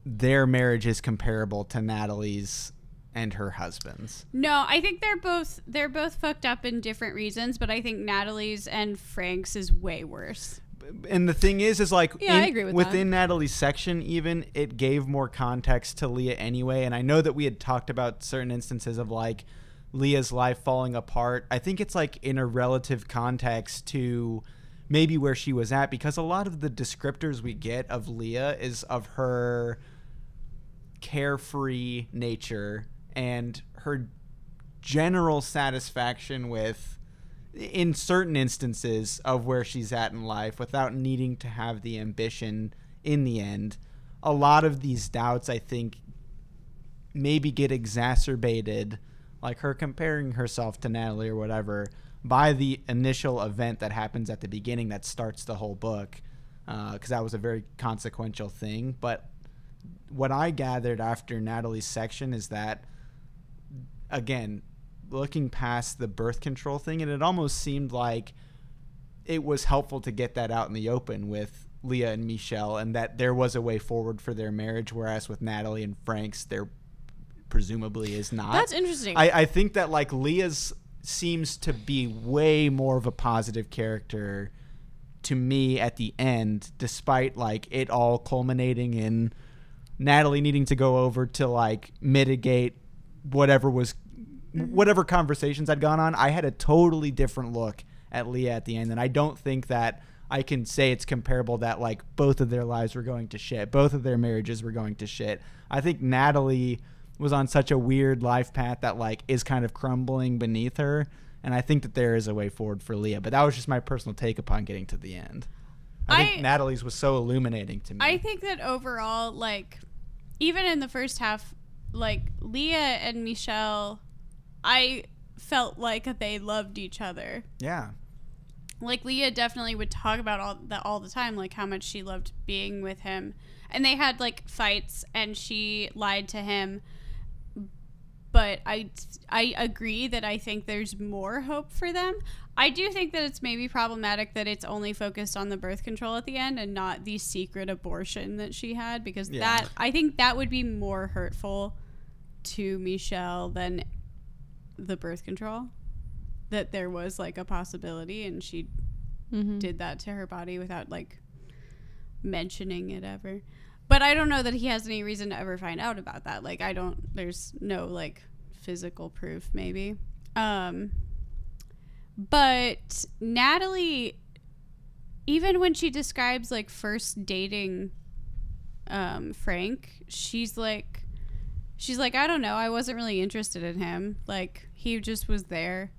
their marriage is comparable to Natalie's and her husband's. No, I think they're both fucked up in different reasons, but I think Natalie's and Frank's is way worse. And the thing is like, yeah, I agree with within that. Natalie's section, even it gave more context to Leah anyway. And I know that we had talked about certain instances of like Leah's life falling apart. I think it's like in a relative context to maybe where she was at, because a lot of the descriptors we get of Leah is of her carefree nature and her general satisfaction with, in certain instances of where she's at in life, without needing to have the ambition in the end. A lot of these doubts, I think, maybe get exacerbated, like her comparing herself to Natalie or whatever, by the initial event that happens at the beginning that starts the whole book, because that was a very consequential thing. But what I gathered after Natalie's section is that, again, looking past the birth control thing, and it almost seemed like it was helpful to get that out in the open with Leah and Michelle, and that there was a way forward for their marriage, whereas with Natalie and Frank's there presumably is not. That's interesting. I think that like Leah's seems to be way more of a positive character to me at the end, despite like it all culminating in Natalie needing to go over to like mitigate whatever conversations had gone on. I had a totally different look at Leah at the end, and I don't think that I can say it's comparable, that like both of their lives were going to shit, both of their marriages were going to shit. I think Natalie was on such a weird life path that like is kind of crumbling beneath her, and I think that there is a way forward for Leah. But that was just my personal take upon getting to the end. I think Natalie's was so illuminating to me. I think that overall, like, even in the first half, like Leah and Michelle, I felt like they loved each other. Yeah. Like Leah definitely would talk about all the time, like how much she loved being with him. And they had like fights, and she lied to him. But I agree that I think there's more hope for them. I do think that it's maybe problematic that it's only focused on the birth control at the end and not the secret abortion that she had, because that, I think that would be more hurtful to Michelle than the birth control, that there was like a possibility and she did that to her body without like mentioning it ever. But I don't know that he has any reason to ever find out about that. Like there's no like physical proof maybe. But Natalie even when she describes like first dating Frank, she's like, I don't know, I wasn't really interested in him. Like, he just was there.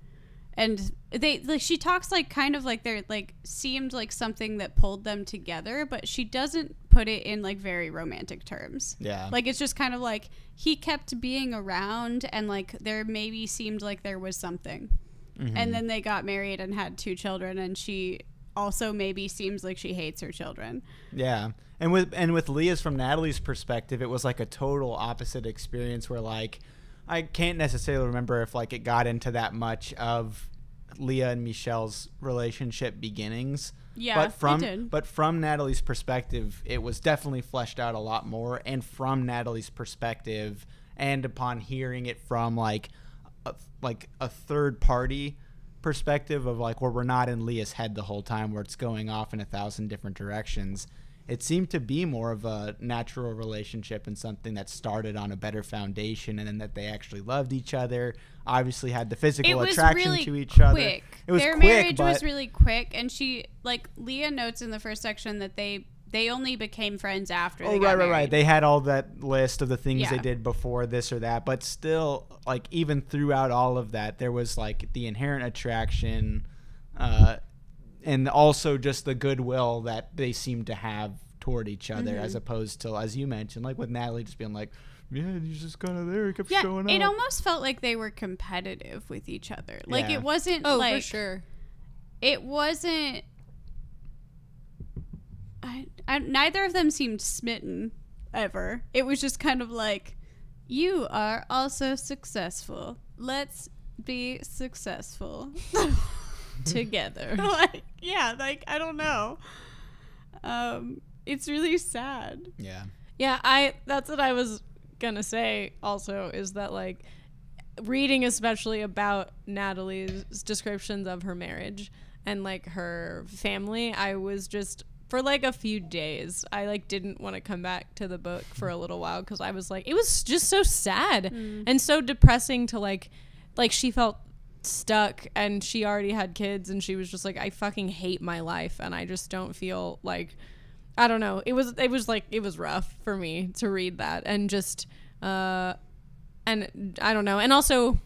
And they, like, she talks like kind of like they're like seemed like something that pulled them together, but she doesn't put it in like very romantic terms. Yeah. Like, it's just kind of like he kept being around and like there maybe seemed like there was something. Mm-hmm. And then they got married and had 2 children, and she also maybe seems like she hates her children. Yeah. And with Leah's, from Natalie's perspective, it was like a total opposite experience where, like, I can't necessarily remember if like it got into that much of Leah and Michelle's relationship beginnings. Yeah, but it did. But from Natalie's perspective, it was definitely fleshed out a lot more. And from Natalie's perspective, and upon hearing it from like a third party perspective of like where we're not in Leah's head the whole time, where it's going off in 1,000 different directions, it seemed to be more of a natural relationship and something that started on a better foundation, and then that they actually loved each other, obviously had the physical attraction really to each other. Quick. It was Their quick, marriage but was really quick, and she, like, Leah notes in the first section that they only became friends after they got married. Right. They had all that list of the things they Yeah. did before this or that, but still, like, even throughout all of that, there was like the inherent attraction, and also just the goodwill that they seemed to have toward each other, as opposed to, as you mentioned, like with Natalie just being like, yeah, he's just kind of there, he kept showing up. It almost felt like they were competitive with each other. Like, Yeah. it wasn't for sure. It wasn't. Neither of them seemed smitten ever. It was just kind of like, you are also successful. Let's be successful together. Like, yeah, like, I don't know. It's really sad. Yeah. That's what I was gonna say also, is that like reading especially about Natalie's descriptions of her marriage and like her family, I was just, for like a few days, I like didn't want to come back to the book for a little while, because I was like, it was just so sad and so depressing to like she felt stuck, and she already had kids, and she was just like, I fucking hate my life, and I just don't feel like, I don't know. It was rough for me to read that, and just and I don't know. And also,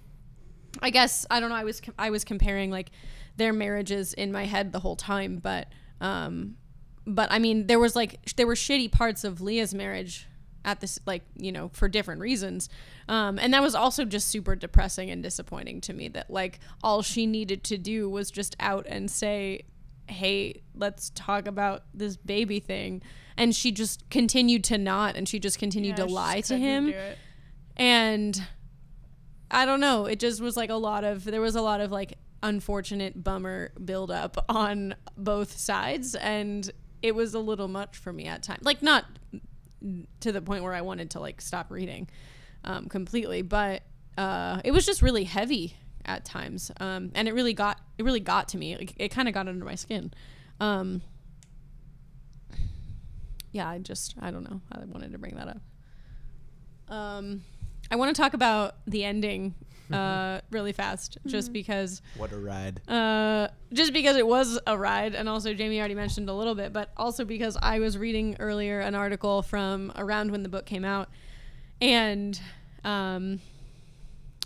I guess, I don't know, I was comparing like their marriages in my head the whole time, but I mean, there were shitty parts of Leah's marriage at this, like, you know, for different reasons. And that was also just super depressing and disappointing to me, that like all she needed to do was just out and say, hey, let's talk about this baby thing. And she just continued to not, and she just continued to lie to him. And I don't know, it just was like there was a lot of like unfortunate bummer buildup on both sides, and it was a little much for me at times. Like, not to the point where I wanted to like stop reading completely, but it was just really heavy at times, and it really got to me. Like, it kind of got under my skin. Yeah, I don't know, I wanted to bring that up. I want to talk about the ending really fast, just because. What a ride. Just because it was a ride, and also Jamie already mentioned a little bit, but also because I was reading earlier an article from around when the book came out, and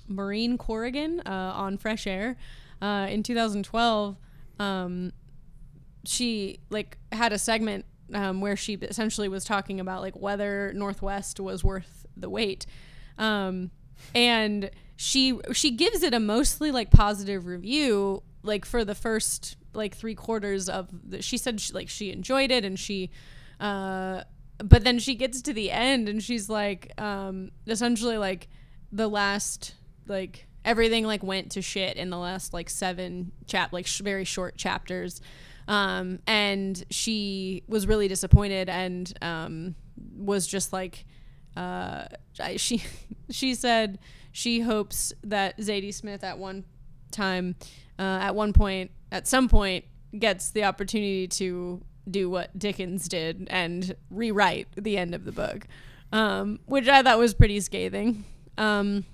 Maureen Corrigan on Fresh Air in 2012, she like had a segment where she essentially was talking about like whether Northwest was worth the wait. And she gives it a mostly like positive review, like for the first like 3/4 of she said she enjoyed it, and she but then she gets to the end and she's like essentially like the last, like everything like went to shit in the last like 7 very short chapters, and she was really disappointed, and was just like she said she hopes that Zadie Smith at some point gets the opportunity to do what Dickens did and rewrite the end of the book, which I thought was pretty scathing. But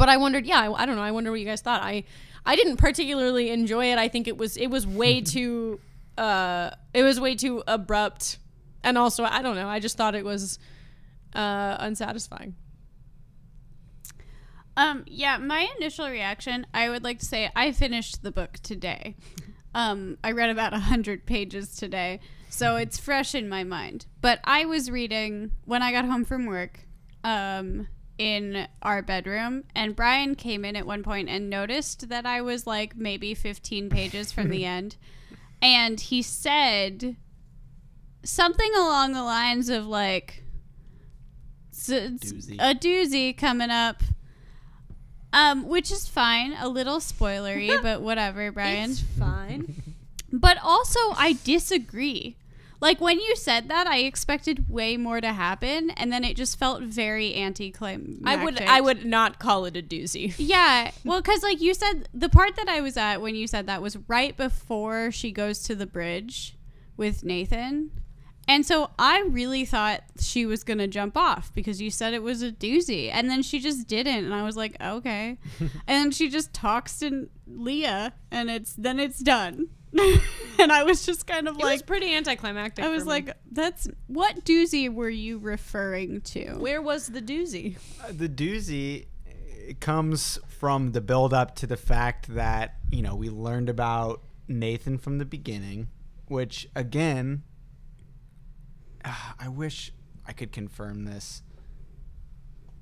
I wondered, I don't know, I wonder what you guys thought. I didn't particularly enjoy it. I think it was way too it was way too abrupt. And also, I don't know, I just thought it was unsatisfying. Yeah, my initial reaction, I would like to say I finished the book today. I read about 100 pages today, so it's fresh in my mind. But I was reading when I got home from work in our bedroom, and Brian came in at one point and noticed that I was like maybe 15 pages from the end. And he said something along the lines of like, Doozy. a doozy coming up. Which is fine, a little spoilery, but whatever, Brian. It's fine. But also, I disagree. Like, when you said that, I expected way more to happen, and then it just felt very anticlimactic. I would not call it a doozy. Yeah, well, because, like, you said, the part that I was at when you said that was right before she goes to the bridge with Nathan. And so I really thought she was going to jump off because you said it was a doozy. And then she just didn't. And I was like, okay. And then she just talks to Leah and then it's done. And I was just kind of It like, was pretty anticlimactic. I was for me. like, what doozy were you referring to? Where was the doozy? The doozy comes from the build up to the fact that, you know, we learned about Nathan from the beginning, which again, I wish I could confirm this,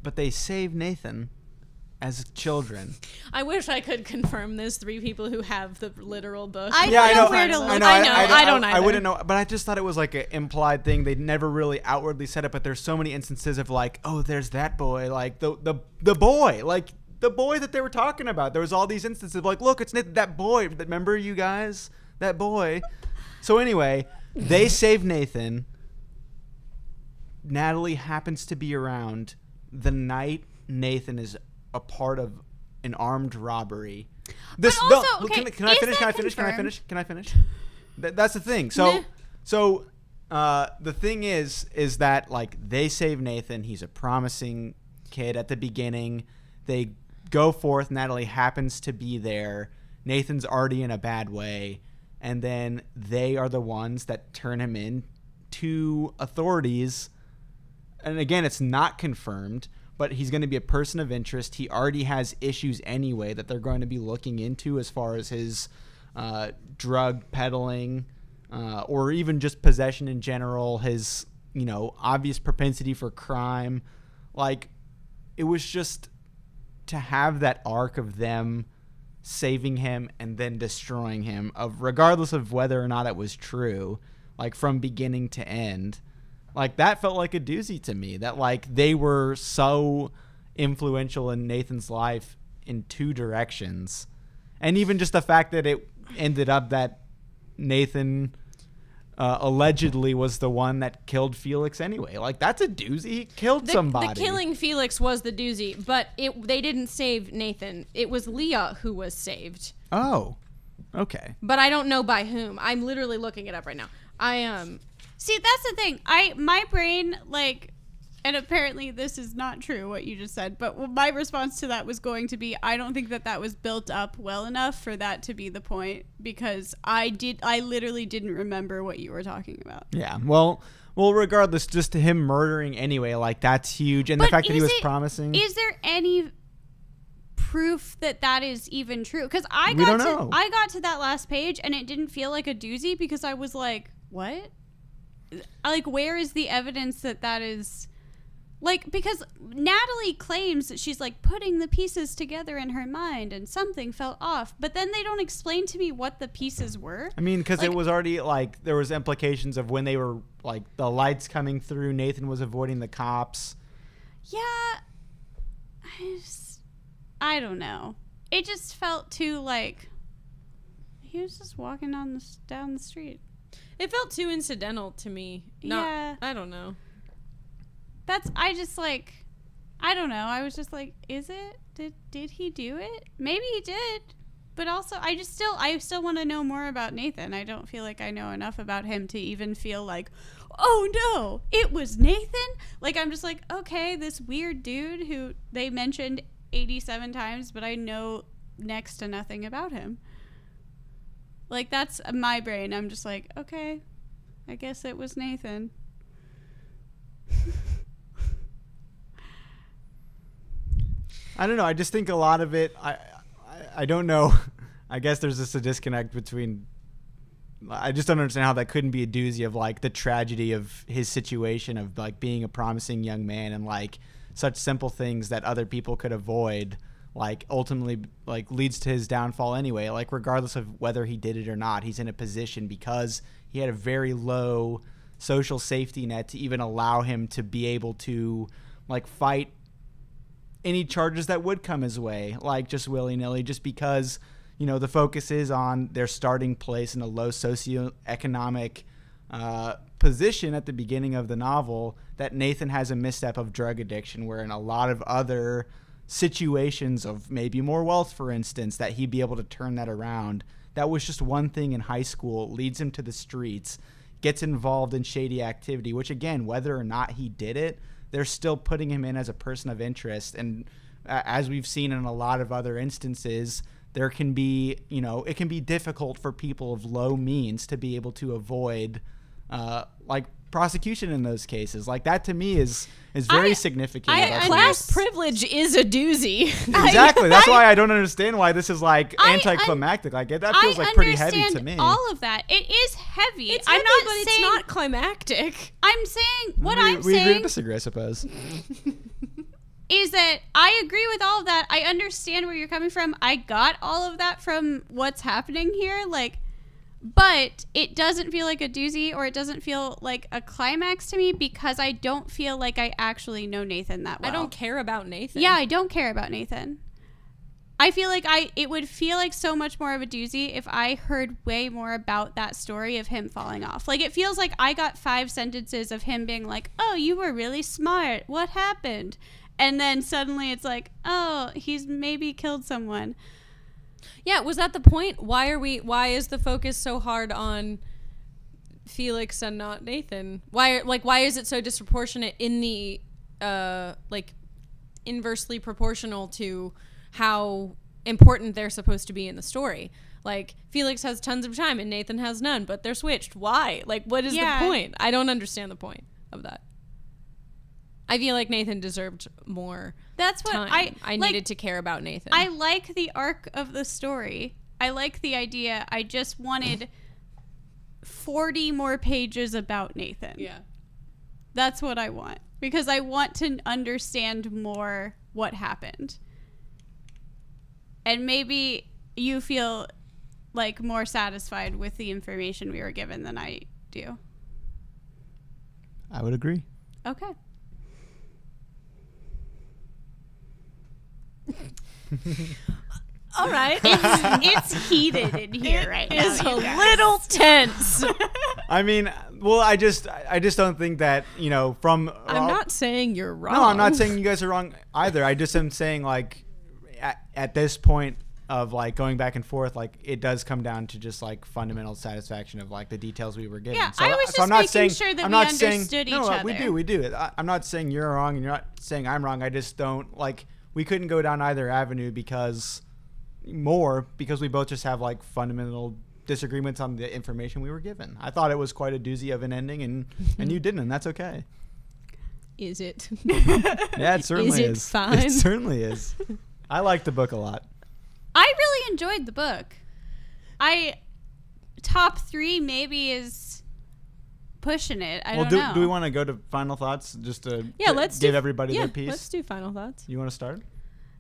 but they save Nathan as children. I wish I could confirm this. 3 people who have the literal book. I don't know where to I look. know. I don't either. I wouldn't know, but I just thought it was like an implied thing. They never really outwardly said it, but there's so many instances of like, oh, there's that boy, like the boy, like the boy that they were talking about. There was all these instances of like, look, it's Nathan, that boy. Remember you guys, that boy. So anyway, they save Nathan. Natalie happens to be around the night Nathan is a part of an armed robbery. But also, okay, can I is finish? that Can I finish? That's the thing. So the thing is that like they save Nathan. He's a promising kid at the beginning. They go forth. Natalie happens to be there. Nathan's already in a bad way, and then they are the ones that turn him in to authorities. And again, it's not confirmed, but he's going to be a person of interest. He already has issues anyway that they're going to be looking into as far as his drug peddling or even just possession in general, his, you know, obvious propensity for crime. Like, it was just to have that arc of them saving him and then destroying him, of regardless of whether or not it was true, like from beginning to end. Like, that felt like a doozy to me, that like they were so influential in Nathan's life in 2 directions. And even just the fact that it ended up that Nathan allegedly was the one that killed Felix anyway. Like, that's a doozy. He killed somebody. The killing Felix was the doozy, but they didn't save Nathan. It was Leah who was saved. Oh, okay. But I don't know by whom. I'm literally looking it up right now. See, that's the thing. My brain, like, and apparently this is not true, what you just said, but my response to that was going to be, I don't think that was built up well enough for that to be the point, because I literally didn't remember what you were talking about. Yeah, well, regardless, just to him murdering anyway, like, that's huge. And the fact that he was promising. Is there any proof that is even true? Because I don't know. got to that last page and it didn't feel like a doozy, because I was like, what? Like, where is the evidence that is, like, because Natalie claims that she's like putting the pieces together in her mind and something felt off, but then they don't explain to me what the pieces were. I mean, because like, it was already like there was implications of when they were like the lights coming through, Nathan was avoiding the cops. Yeah, I don't know. It just felt too like he was just walking down the street. It felt too incidental to me. Yeah. I don't know. I just like, I don't know. I was just like, is it? Did he do it? Maybe he did. But also, I still want to know more about Nathan. I don't feel like I know enough about him to even feel like, oh no, it was Nathan? Like, I'm just like, okay, this weird dude who they mentioned 87 times, but I know next to nothing about him. Like, that's my brain. I'm just like, okay, I guess it was Nathan. I don't know. I just think a lot of it, I don't know. I guess there's just a disconnect between, I just don't understand how that couldn't be a doozy of like the tragedy of his situation of like being a promising young man and like such simple things that other people could avoid, like ultimately like leads to his downfall anyway. Like regardless of whether he did it or not, he's in a position because he had a very low social safety net to even allow him to be able to like fight any charges that would come his way, like just willy-nilly, just because, you know, the focus is on their starting place in a low socioeconomic position at the beginning of the novel, that Nathan has a misstep of drug addiction, where in a lot of other situations of maybe more wealth, for instance, that he'd be able to turn that around. That was just one thing in high school, leads him to the streets, gets involved in shady activity, which again, whether or not he did it, they're still putting him in as a person of interest. And as we've seen in a lot of other instances, there can be, you know, it can be difficult for people of low means to be able to avoid like prosecution in those cases. Like that to me is very significant. Class privilege is a doozy. Exactly. That's why I don't understand why this is like anticlimactic. Like that feels like pretty heavy to me. All of that. It is heavy. It's heavy, but it's not climactic. I'm saying we agree to disagree, I suppose. Is that I agree with all of that. I understand where you're coming from. I got all of that from what's happening here. Like, but it doesn't feel like a doozy, or it doesn't feel like a climax to me, because I don't feel like I actually know Nathan that well. I don't care about Nathan. Yeah, I don't care about Nathan. I feel like it would feel like so much more of a doozy if I heard way more about that story of him falling off. Like, it feels like I got 5 sentences of him being like, oh, you were really smart. What happened? And then suddenly it's like, oh, he's maybe killed someone. Yeah, was that the point? Why is the focus so hard on Felix and not Nathan? Why is it so disproportionate in the like inversely proportional to how important they're supposed to be in the story? Like, Felix has tons of time and Nathan has none, but they're switched. Why? Like, what is the point? I don't understand the point of that. I feel like Nathan deserved more. That's what time. I needed to care about Nathan. I like the arc of the story. I like the idea. I just wanted 40 more pages about Nathan. Yeah. That's what I want, because I want to understand more what happened. And maybe you feel like more satisfied with the information we were given than I do. I would agree. Okay. All right. It's heated in here right now. It's a little tense. I mean, well, I just don't think that, you know, from... I'm not saying you're wrong. No, I'm not saying you guys are wrong either. I just am saying, like, at this point of, like, going back and forth, like, it does come down to just, like, fundamental satisfaction of, like, the details we were given. Yeah, so, I was just making sure that we understood each other. We do. I'm not saying you're wrong and you're not saying I'm wrong. I just don't, like... We couldn't go down either avenue because we both just have like fundamental disagreements on the information we were given. I thought it was quite a doozy of an ending, and you didn't, and that's okay. Is it? Yeah, it certainly is. Is it fine? It certainly is. I like the book a lot. I really enjoyed the book. Top 3 maybe is pushing it. I don't know. Do we want to go to final thoughts just to let's give everybody their piece? Let's do final thoughts. You want to start?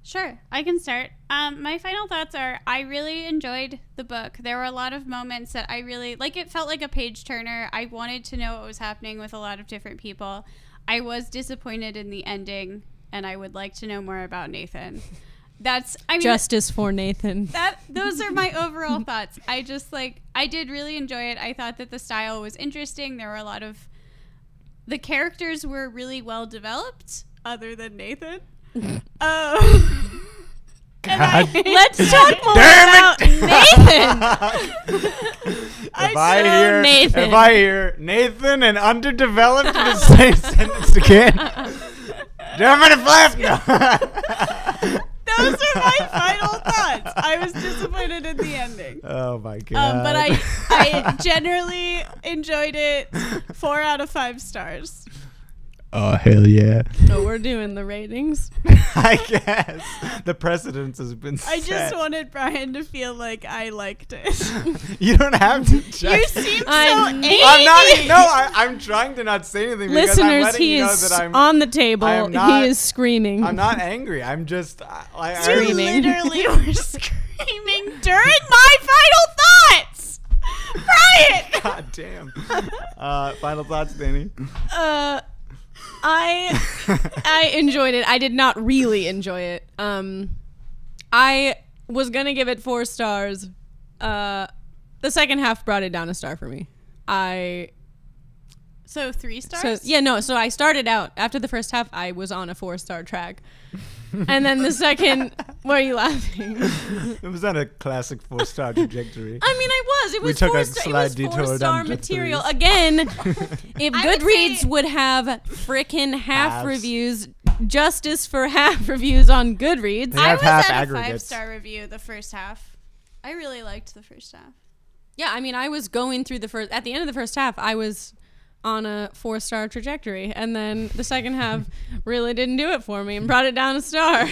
Sure, I can start. My final thoughts are, I really enjoyed the book. There were a lot of moments that I really, like, it felt like a page turner. I wanted to know what was happening with a lot of different people. I was disappointed in the ending, and I would like to know more about Nathan. Justice for Nathan. Those are my overall thoughts. I did really enjoy it. I thought that the style was interesting. There were a lot of, the characters were really well developed, other than Nathan. Let's talk more about Nathan. If I hear Nathan and underdeveloped in the same sentence again, German flask. Those are my final thoughts. I was disappointed disappointed in the ending. Oh my god. But I generally enjoyed it. 4 out of 5 stars. Oh hell yeah. So we're doing the ratings. I guess the precedence has been set. I just wanted Brian to feel like I liked it. You don't have to judge. You seem so I'm angry. I'm not. No, I'm trying to not say anything because I'm Listeners, letting he you know is that I'm. on the table. I am not- He is screaming. I'm not angry. I'm just. I You Screaming. literally were screaming during my final thoughts. Brian! God damn. Final thoughts, Danny. I enjoyed it. I did not really enjoy it. I was gonna give it 4 stars. The second half brought it down a star for me. So 3 stars? So I started out after the first half. I was on a 4-star track, and then the second. Why are you laughing? It was not a classic 4-star trajectory. I mean, I was. It We was took a 4-star. It slight was detour 4-star down to material. 3s. Again, if I would Goodreads say- would have frickin' half Halves. reviews, justice for half reviews on Goodreads. They I have was half at aggregates. a 5-star review the first half. I really liked the first half. Yeah, I mean, I was going through at the end of the first half, I was on a 4-star trajectory, and then the second half really didn't do it for me and brought it down a star.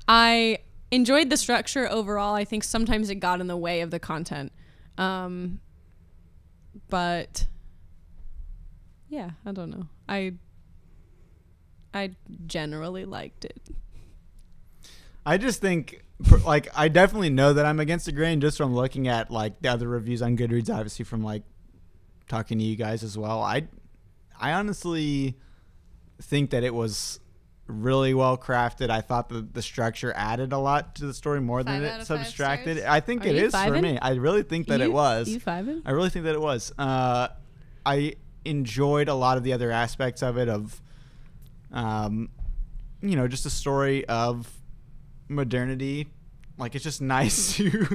I enjoyed the structure overall. I think sometimes it got in the way of the content. But yeah, I don't know. I generally liked it. I just think, like, I definitely know that I'm against the grain just from looking at, like, the other reviews on Goodreads, obviously from, like, talking to you guys as well. I honestly think that it was really well crafted. I thought the structure added a lot to the story more than 5 it out of 5 subtracted. stars? I think Are it you is for fiving? me. I really think that it was. You fiving? I really think that it was. I enjoyed a lot of the other aspects of it, of, just a story of modernity. Like, it's just nice to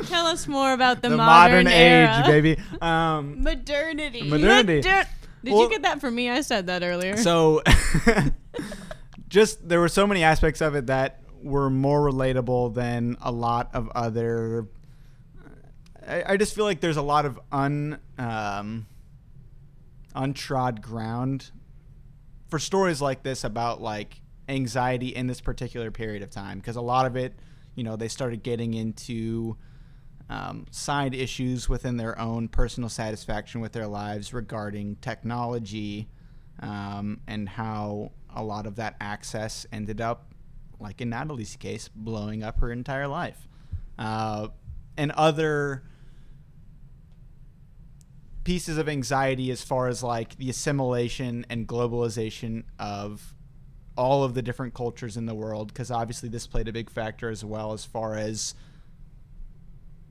Tell us more about the, modern era. age, baby. Modernity. Modernity. Did Well- you get that from me? I said that earlier. So, just there were so many aspects of it that were more relatable than a lot of other. I just feel like there's a lot of untrod ground for stories like this about, like, anxiety in this particular period of time, because a lot of it, they started getting into side issues within their own personal satisfaction with their lives regarding technology, and how a lot of that access ended up, like in Natalie's case, blowing up her entire life, and other pieces of anxiety as far as, like, the assimilation and globalization of all of the different cultures in the world, because obviously this played a big factor as well, as far as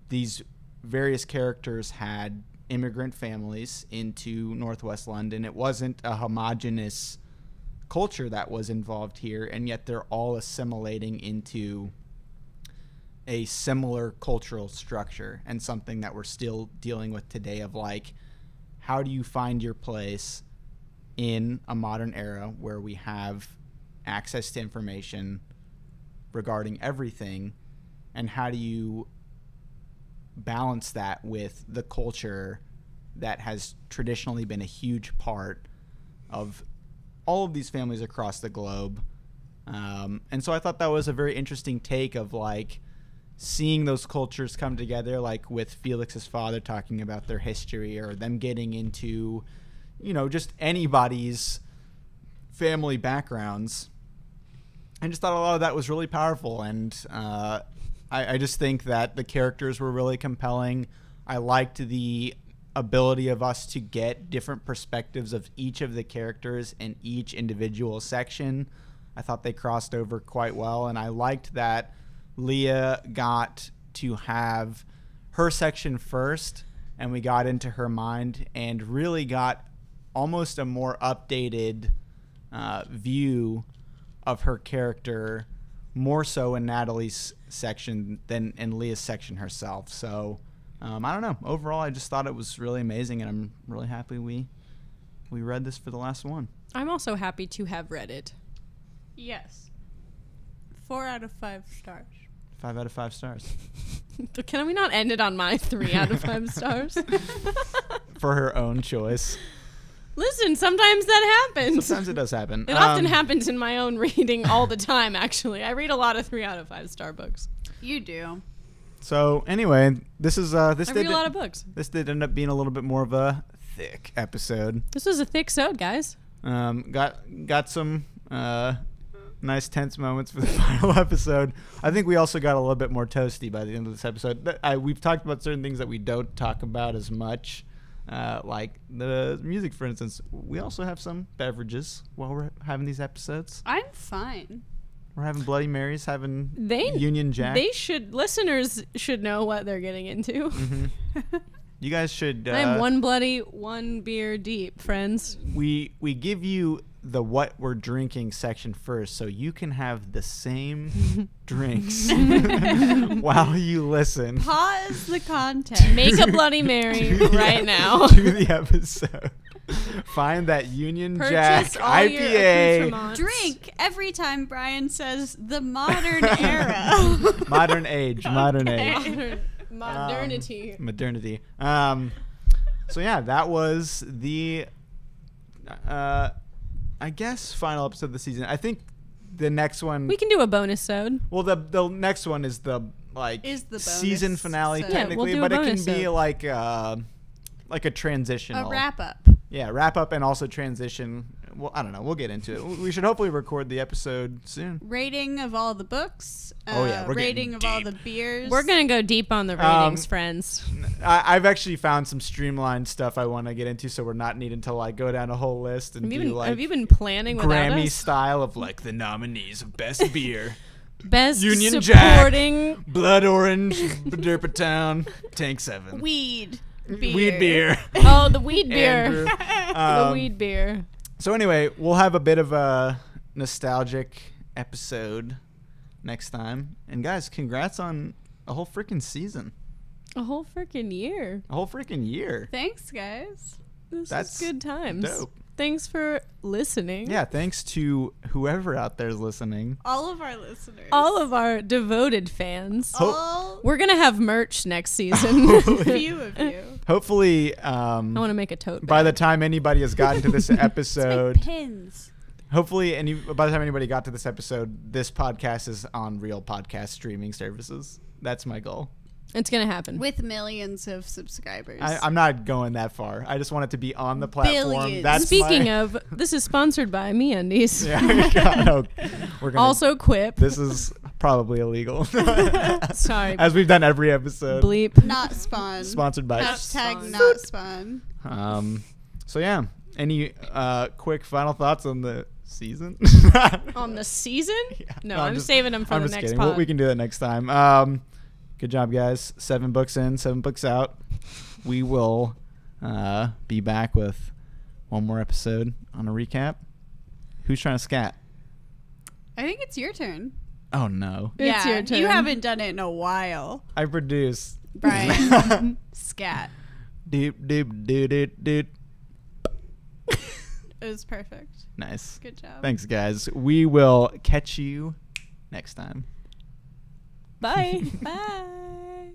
these various characters had immigrant families into Northwest London. It wasn't a homogenous culture that was involved here, and yet they're all assimilating into a similar cultural structure, and something that we're still dealing with today, of, like, how do you find your place in a modern era where we have access to information regarding everything, and how do you balance that with the culture that has traditionally been a huge part of all of these families across the globe. And so I thought that was a very interesting take of, like, seeing those cultures come together, like with Felix's father talking about their history, or them getting into, just anybody's family backgrounds. I just thought a lot of that was really powerful, and I just think that the characters were really compelling. I liked the ability of us to get different perspectives of each of the characters in each individual section. I thought they crossed over quite well, and I liked that Leah got to have her section first, and we got into her mind and really got almost a more updated view of her character, more so in Natalie's section than in Leah's section herself. So I don't know. Overall, I just thought it was really amazing, and I'm really happy we read this for the last one. I'm also happy to have read it. Yes. 4 out of 5 stars. 5 out of 5 stars. Can we not end it on my 3 out of 5 stars? For her own choice. Listen, sometimes that happens. Sometimes it does happen. It often happens in my own reading all the time, actually. I read a lot of 3 out of 5 star books. You do. So anyway, this is this I did read a lot of books. this did end up being a little bit more of a thick episode. This was a thick sode, guys. Got some nice tense moments for the final episode. I think we also got a little bit more toasty by the end of this episode. We've talked about certain things that we don't talk about as much, like the music, for instance. We also have some beverages while we're having these episodes. I'm fine. We're having Bloody Marys, having They Union Jack. Listeners should know what they're getting into. You guys should. I'm one bloody, one beer deep, friends. We give you the what we're drinking section first, so you can have the same drinks while you listen Pause the content. Make a Bloody Mary to the right now. to the episode. Find that Union Jack Purchase all your IPA. accoutrements. Drink every time Brian says the modern era. Modern age. Modern age. Modernity. Modernity. So yeah, that was the I guess final episode of the season. I think the next one. We can do a bonus sode. Well, the next one is the Is the bonus season finale sode. Yeah, we'll technically, do a but it can bonus be sode. like a transitional. A wrap up. Yeah, wrap up and also transition. Well, I don't know. We'll get into it. We should hopefully record the episode soon. Rating of all the books. Oh, yeah, we're getting rating of all the beers. We're going to go deep on the ratings, friends. I've actually found some streamlined stuff I want to get into, so we're not needing to like go down a whole list and Have you been planning without Grammy us? style of like the nominees of best beer. Best Union supporting Blood Orange, Derpatown, Tank 7. Weed. Weed beer. Oh, the weed beer. Andrew. The weed beer. So anyway, we'll have a bit of a nostalgic episode next time. And guys, congrats on a whole freaking season. A whole freaking year. A whole freaking year. Thanks, guys. This That's is good times. dope. Thanks for listening. Yeah, thanks to whoever out there is listening. All of our listeners. All of our devoted fans. All We're going to have merch next season. few of you. Hopefully, I want to make a tote by bag. the time anybody has gotten to this episode, Pins. hopefully, by the time anybody got to this episode, this podcast is on real podcast streaming services. That's my goal. It's going to happen. With millions of subscribers. I'm not going that far. I just want it to be on the platform. Billions. That's Speaking my, of, this is sponsored by MeUndies. yeah, we're gonna, Also Quip. this is probably illegal. Sorry. As we've done every episode. Bleep. Not spawn. Sponsored by. Hashtag not spawn. So yeah, any quick final thoughts on the season? On the season? Yeah. No, No, I'm just- saving them for I'm the just next kidding. pod. We can do that next time. Good job, guys. 7 books in, 7 books out. We will be back with one more episode on a recap. Who's trying to scat? I think it's your turn. Oh no, It's your turn. You haven't done it in a while, I produce. Brian. Scat. Doop doop doop doop doop. It was perfect. Nice. Good job. Thanks, guys. We will catch you next time. Bye. Bye.